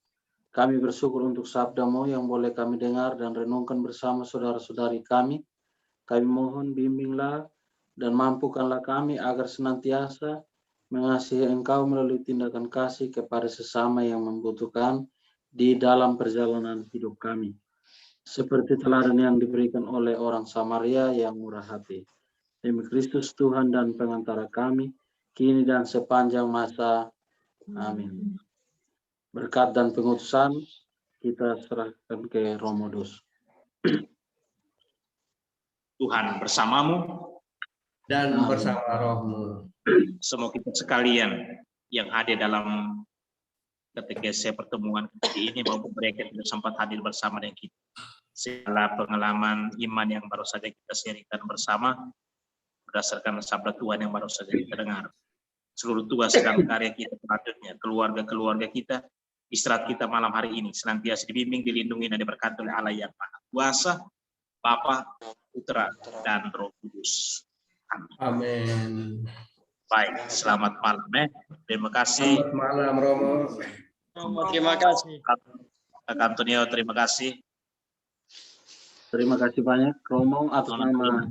Speaker 1: kami bersyukur untuk sabda-Mu yang boleh kami dengar dan renungkan bersama saudara-saudari kami. Kami mohon bimbinglah dan mampukanlah kami agar senantiasa mengasihi Engkau melalui tindakan kasih kepada sesama yang membutuhkan di dalam perjalanan hidup kami. Seperti teladan yang diberikan oleh orang Samaria yang murah hati. Demi Kristus Tuhan dan pengantara kami, kini dan sepanjang masa. Amin. Berkat dan pengutusan kita serahkan ke Romo Dus.
Speaker 5: Tuhan bersamamu
Speaker 9: Dan bersama rohmu.
Speaker 5: semua kita sekalian yang hadir dalam katekese pertemuan ini maupun mereka yang tidak sempat hadir bersama dengan kita. Segala pengalaman iman yang baru saja kita sharingkan bersama berdasarkan sabda Tuhan yang baru saja kita dengar. Seluruh tugas dan karya kita selanjutnya, keluarga-keluarga kita, istirahat kita malam hari ini senantiasa dibimbing, dilindungi dan diberkati oleh Allah yang Maha Kuasa, Bapa, Putra, dan Roh Kudus.
Speaker 9: Amin.
Speaker 5: Baik, selamat malam. Terima kasih.
Speaker 9: Selamat malam Romo.
Speaker 7: Terima kasih.
Speaker 5: Kak Antonio, terima kasih.
Speaker 1: Terima kasih banyak Romo atas nama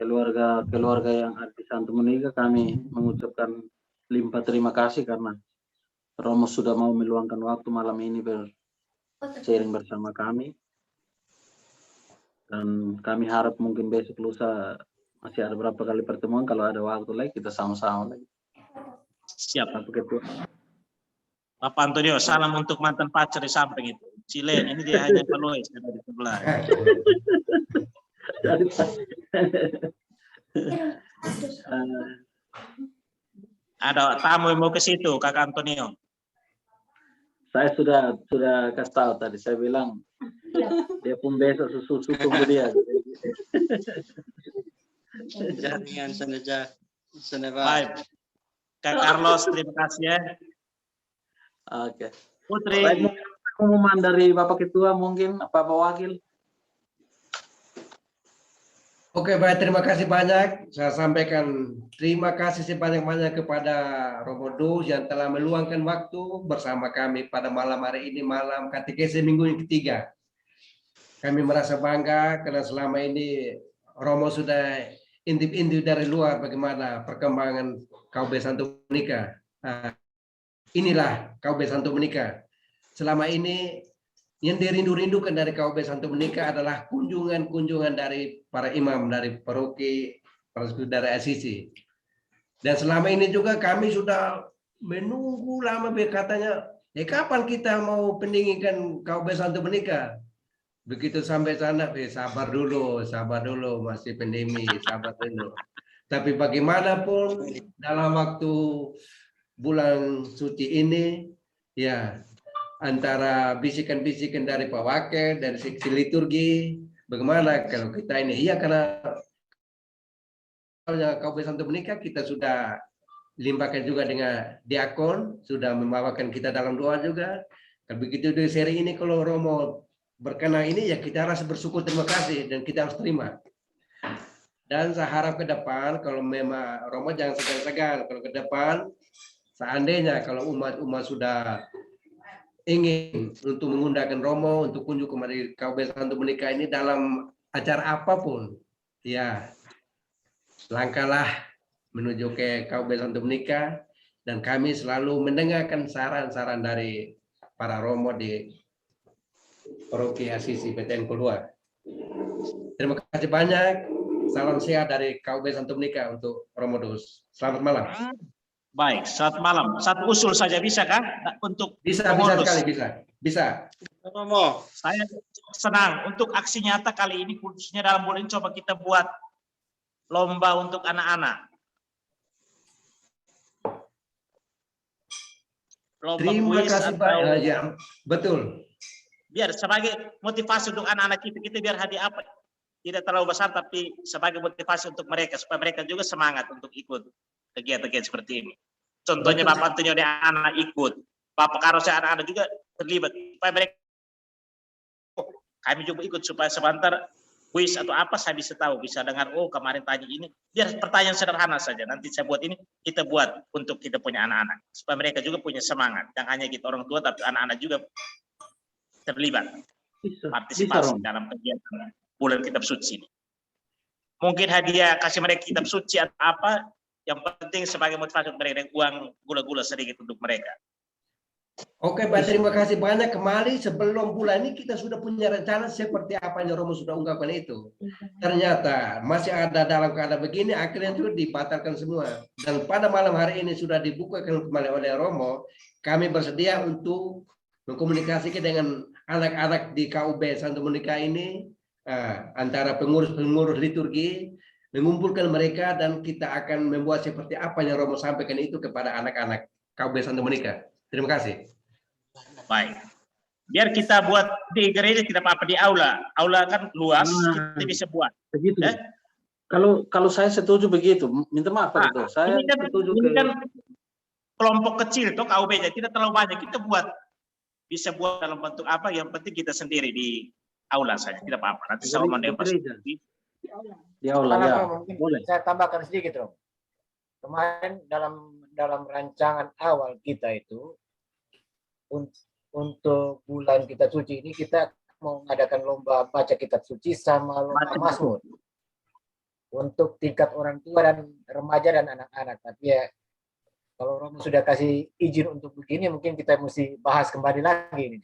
Speaker 1: keluarga yang ada di Santo Monica. Kami mengucapkan limpah terima kasih karena Romo sudah mau meluangkan waktu malam ini sharing bersama kami. Dan kami harap mungkin besok lusa masih ada berapa kali pertemuan. Kalau ada waktu lagi kita sama-sama lagi.
Speaker 5: Siap.
Speaker 1: Begitu.
Speaker 5: Bapak Antonio, salam untuk mantan pacar di samping itu. Cilen, ini dia hanya penulis dari sebelah. Ada tamu yang mau ke situ, Kak Antonio.
Speaker 1: Saya sudah kasih tahu tadi. Saya bilang dia pun besok susu tunggu dia.
Speaker 7: Jaringan saja.
Speaker 5: Baik. Kak Carlos, terima kasih ya.
Speaker 1: Oke.
Speaker 5: Putri.
Speaker 1: Baik, pengumuman dari Bapak Ketua mungkin, Bapak Wakil.
Speaker 9: Oke, baik, terima kasih banyak. Saya sampaikan terima kasih sebanyak-banyak kepada Romo Dus yang telah meluangkan waktu bersama kami pada malam hari ini, malam katekese minggu yang ketiga. Kami merasa bangga karena selama ini Romo sudah intip-intip dari luar bagaimana perkembangan KUB Santo Monica. Inilah KUB Santo Monica. Selama ini yang dirindu-rindukan dari KUB Santo Monica adalah kunjungan-kunjungan dari para imam, dari paroki, para dari Asisi. Dan selama ini juga kami sudah menunggu lama katanya, kapan kita mau pendingikan KUB Santo Monica? Begitu sampai sana, sabar dulu, masih pandemi, sabar dulu. Tapi bagaimanapun dalam waktu bulan suci ini, ya antara bisikan-bisikan dari Pak Wakil, dari seksi liturgi, bagaimana kalau kita ini, iya karena KUB Santo Monica kita sudah limpahkan juga dengan diakon, sudah membawakan kita dalam doa juga. Dan begitu di seri ini kalau Romo berkenan ini ya kita rasa bersyukur, terima kasih dan kita harus terima. Dan saya harap ke depan kalau memang Romo jangan segan-segan. Kalau ke depan seandainya kalau umat-umat sudah ingin untuk mengundangkan Romo untuk kunjung kemari KUB Santo Dominika ini dalam acara apapun, ya langkahlah menuju ke KUB Santo Dominika, dan kami selalu mendengarkan saran-saran dari para Romo di Paroki Asisi PTN Kolua. Terima kasih banyak. Salam sehat dari KUB Santo Dominika untuk Romo Dus. Selamat malam.
Speaker 5: Baik, selamat malam. Satu usul saja bisa kah untuk
Speaker 9: Bisa
Speaker 5: pengurus?
Speaker 9: sekali, bisa.
Speaker 7: Romo.
Speaker 5: Saya senang untuk aksi nyata kali ini, khususnya dalam bulan ini, coba kita buat lomba untuk anak-anak. Lomba
Speaker 9: Terima
Speaker 5: kuis
Speaker 9: kasih
Speaker 5: atau
Speaker 9: Pak. Ya, betul.
Speaker 5: biar sebagai motivasi untuk anak-anak kita biar hadiah apa tidak terlalu besar, tapi sebagai motivasi untuk mereka supaya mereka juga semangat untuk ikut kegiatan-kegiatan seperti ini. Contohnya
Speaker 9: Betul.
Speaker 5: Bapak Antonio de anak ikut, Bapak Karosnya anak-anak juga terlibat supaya mereka, kami juga ikut supaya sebentar kuis atau apa saya bisa tahu, bisa dengar, oh kemarin tanya ini, biar pertanyaan sederhana saja, nanti saya buat ini, kita buat untuk kita punya anak-anak supaya mereka juga punya semangat, jangan hanya kita orang tua tapi anak-anak juga terlibat partisipasi dalam kegiatan bulan kitab suci ini. Mungkin hadiah kasih mereka kitab suci atau apa, yang penting sebagai motivasi untuk mereka, uang gula-gula sedikit untuk mereka.
Speaker 9: Oke Pak, terima kasih banyak. Kemarin sebelum bulan ini kita sudah punya rencana seperti apa yang Romo sudah ungkapkan itu. Ternyata masih ada dalam keadaan begini, akhirnya juga dibatalkan semua. Dan pada malam hari ini sudah dibukakan kembali oleh Romo. Kami bersedia untuk mengkomunikasikan dengan anak-anak di KUB Santo Dominika ini, antara pengurus-pengurus liturgi, mengumpulkan mereka, dan kita akan membuat seperti apa yang Romo sampaikan itu kepada anak-anak KUB Santo Dominika. Terima kasih.
Speaker 5: Baik. Biar kita buat di gereja tidak apa-apa, di aula. Aula kan luas, kita bisa buat.
Speaker 1: Begitu. Kalau saya setuju begitu, minta maaf Pak Ketua. Saya setuju
Speaker 5: ini kan kelompok kecil toh KUB, tidak terlalu banyak. Kita buat, bisa buat dalam bentuk apa, yang penting kita sendiri di aula saja, tidak apa-apa. Nanti sama
Speaker 1: di aula ya.
Speaker 6: Mungkin
Speaker 1: Boleh.
Speaker 6: saya tambahkan sedikit, Romo. Kemarin dalam rancangan awal kita itu untuk bulan kitab suci ini kita mau mengadakan lomba baca kitab suci sama lomba Mazmur untuk tingkat orang tua dan remaja dan anak-anak. Tapi ya kalau Romo sudah kasih izin untuk begini, mungkin kita mesti bahas kembali lagi ini.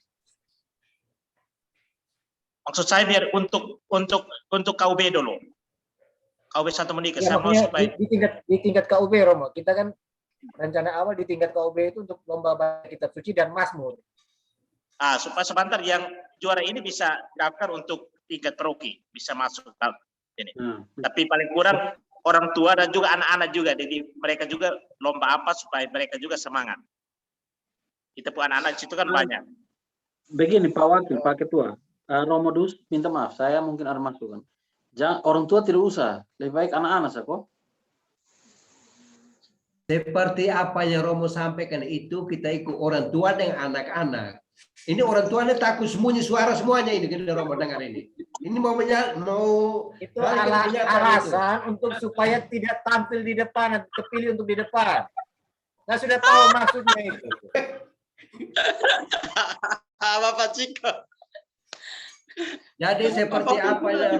Speaker 5: Maksud saya biar untuk KUB dulu. KUB Santo Dominika
Speaker 6: Ya,
Speaker 5: sama supaya
Speaker 6: di tingkat KUB, Romo. Kita kan rencana awal di tingkat KUB itu untuk lomba baca kitab suci dan Mazmur.
Speaker 5: supaya sebentar yang juara ini bisa daftar untuk tingkat paroki, bisa masuk ini. Tapi paling kurang orang tua dan juga anak-anak juga, jadi mereka juga lomba apa supaya mereka juga semangat. Kita pun anak-anak situ kan banyak.
Speaker 1: Begini Pak Wakil, Pak Ketua, Romo Dus minta maaf, saya mungkin ada masukan. Orang tua tidak usah, lebih baik anak-anak saja kok.
Speaker 9: Seperti apa yang Romo sampaikan itu, kita ikut orang tua dengan anak-anak. Ini orang tuanya takut sembunyi suara semuanya ini, kita Romo dengar ini. Ini mau
Speaker 6: itu alasan untuk supaya tidak tampil di depan, terpilih untuk di depan. Saya sudah tahu maksudnya itu.
Speaker 7: Bapak Ciko.
Speaker 9: Jadi seperti apa yang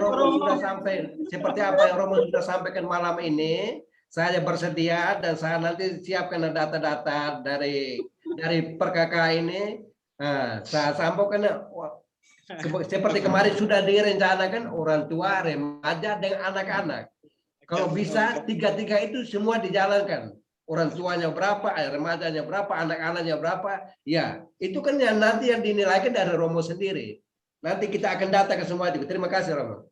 Speaker 9: Romo sudah sampaikan malam ini, saya bersedia dan saya nanti siapkan data-data dari PKK ini. Saya sampaikan seperti kemarin sudah direncanakan orang tua, remaja dengan anak-anak. Kalau bisa tiga-tiga itu semua dijalankan. Orang tuanya berapa, remajanya berapa, anak-anaknya berapa. Ya, itu kan yang nanti yang dinilaikan dari Romo sendiri. Nanti kita akan data ke semua itu. Terima kasih Romo.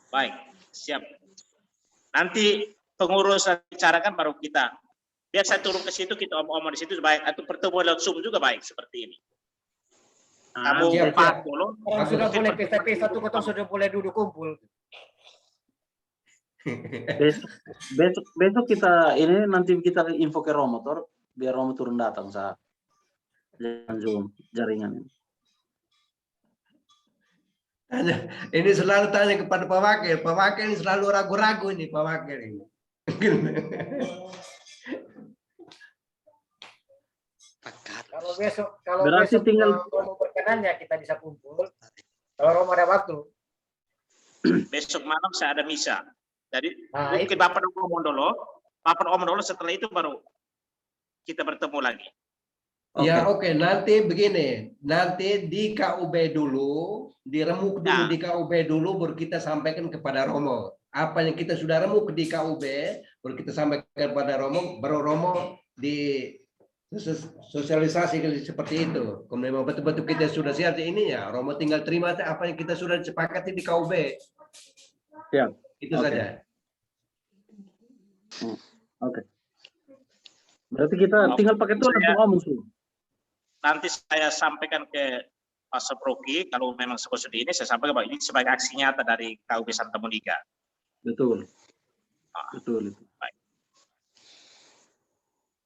Speaker 5: Baik, siap. Nanti pengurus bicarakan baru kita. Biar saya turun ke situ, kita omong di situ baik. Atau pertemuan lewat Zoom juga baik seperti ini. Kamu
Speaker 6: Siap. Orang sudah boleh pesta-pesta tuh, kita sudah boleh duduk kumpul.
Speaker 1: Besok kita ini nanti kita info ke Romo biar Romo turun datang saat Zoom jaringan ini.
Speaker 9: Ini selalu tanya kepada Pak Wakil. Pak Wakil ini selalu ragu-ragu ini Pak Wakil ini.
Speaker 6: Kalau besok
Speaker 1: Berarti tinggal-
Speaker 6: Romo berkenan ya kita bisa kumpul. Kalau Romo ada waktu.
Speaker 5: Besok malam saya ada misa. Jadi
Speaker 6: Nah,
Speaker 5: mungkin
Speaker 6: itu.
Speaker 5: Bapak ngomong dulu. Bapak ngomong dulu, setelah itu baru kita bertemu lagi.
Speaker 9: Ya oke, nanti begini, nanti di KUB dulu, diremuk dulu
Speaker 5: Ya.
Speaker 9: di KUB dulu, baru kita sampaikan kepada Romo. Apa yang kita sudah remuk di KUB, baru kita sampaikan kepada Romo, baru Romo di sosialisasi seperti itu. Kemudian betul-betul kita sudah siap ini ya, Romo tinggal terima apa yang kita sudah sepakati di KUB.
Speaker 1: Siap.
Speaker 9: Itu
Speaker 1: Oke.
Speaker 9: saja.
Speaker 1: Oke. Berarti kita tinggal pakai tuh langsung ngomong sih.
Speaker 5: Nanti saya sampaikan ke Pak Seproki, kalau memang seperti ini, saya sampaikan bahwa ini sebagai aksi nyata dari KUB Santa Monica.
Speaker 1: Betul. Betul itu.
Speaker 5: Baik.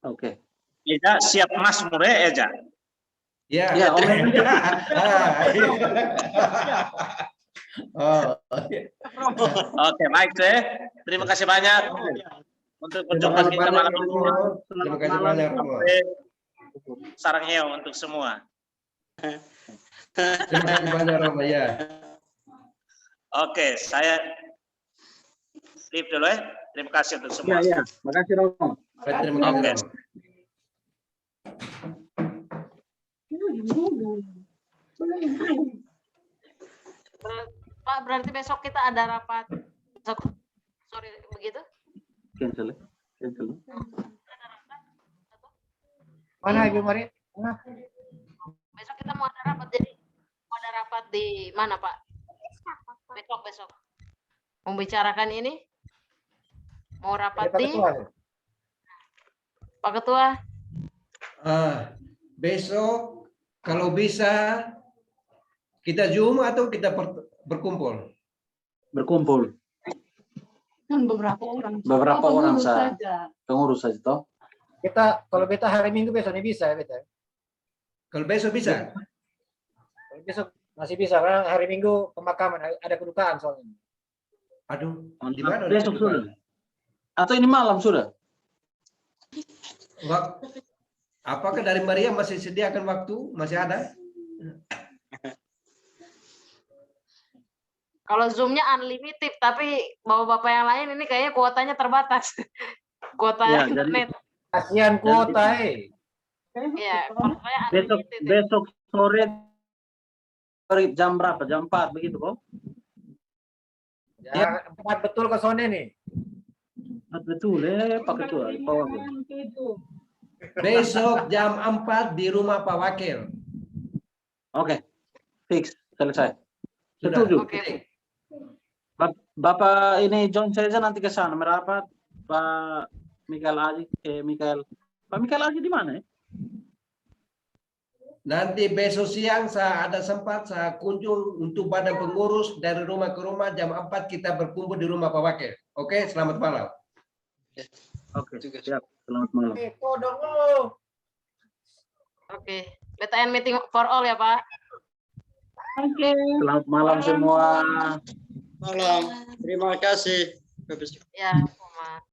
Speaker 1: Oke.
Speaker 5: Eja siap Mazmur ya, Eja?
Speaker 9: Ya.
Speaker 1: Ya, Om.
Speaker 9: Oh.
Speaker 5: Oke, baik deh. Terima kasih banyak untuk perjumpaan kita malam ini.
Speaker 9: Terima kasih banyak, Romo.
Speaker 5: Sarang heo untuk semua.
Speaker 9: Terima kasih banyak, Romo ya.
Speaker 5: Oke, saya leave dulu ya. Terima kasih untuk semua.
Speaker 1: Ya, ya. Makasih Romo.
Speaker 9: Terima kasih,
Speaker 5: Oke.
Speaker 9: Romo.
Speaker 3: Pak, berarti besok kita ada rapat. Sorry, begitu?
Speaker 1: Cancel ya. Cancel.
Speaker 6: Mana Ibu Mari?
Speaker 3: Besok kita mau ada rapat, jadi mau ada rapat di mana, Pak? Besok. Membicarakan ini? Mau rapat
Speaker 6: Pak
Speaker 3: di
Speaker 6: Ketua.
Speaker 3: Pak Ketua?
Speaker 9: Besok kalau bisa kita Zoom atau kita berkumpul?
Speaker 1: Berkumpul.
Speaker 10: Kan beberapa orang.
Speaker 1: Beberapa orang
Speaker 10: saja.
Speaker 1: Pengurus saja toh.
Speaker 6: Kita kalau beta hari Minggu besok ini bisa ya beta.
Speaker 9: Kalau besok bisa?
Speaker 6: Kalau besok masih bisa karena hari Minggu pemakaman ada kedukaan soalnya.
Speaker 9: Aduh,
Speaker 1: Mantap.
Speaker 9: gimana?
Speaker 1: Besok sudah. Atau ini malam sudah?
Speaker 9: Apakah dari Maria masih sediakan waktu? Masih ada?
Speaker 3: Kalau Zoom-nya unlimited, tapi bapak-bapak yang lain ini kayaknya kuotanya terbatas. Kuota
Speaker 1: Ya, jadi-
Speaker 3: internet.
Speaker 6: Kasihan kuota
Speaker 3: Iya, kuotanya
Speaker 1: Besok
Speaker 3: unlimited. ya.
Speaker 1: besok sore jam berapa? Jam 4 begitu kok?
Speaker 6: Ya, 4 betul ke Sone nih.
Speaker 1: Betul Pak Ketua. Pak Wakil.
Speaker 9: Besok jam 4 di rumah Pak Wakil.
Speaker 1: Oke. Fix. Selesai.
Speaker 9: Sudah.
Speaker 1: Setuju.
Speaker 3: Oke.
Speaker 1: Bapak ini John saja nanti ke sana merapat. Pak Mikael Aji, Pak Mikael Aji di mana ya?
Speaker 9: Nanti besok siang saya ada sempat saya kunjung untuk badan pengurus dari rumah ke rumah jam 4 kita berkumpul di rumah Pak Wakil. Oke, selamat malam.
Speaker 1: Oke, siap. Selamat malam.
Speaker 6: Kodok lu.
Speaker 3: Oke. BTN meeting for all ya, Pak.
Speaker 10: Oke.
Speaker 1: Selamat malam semua.
Speaker 7: Malam. Terima kasih.
Speaker 3: Ya, Pak.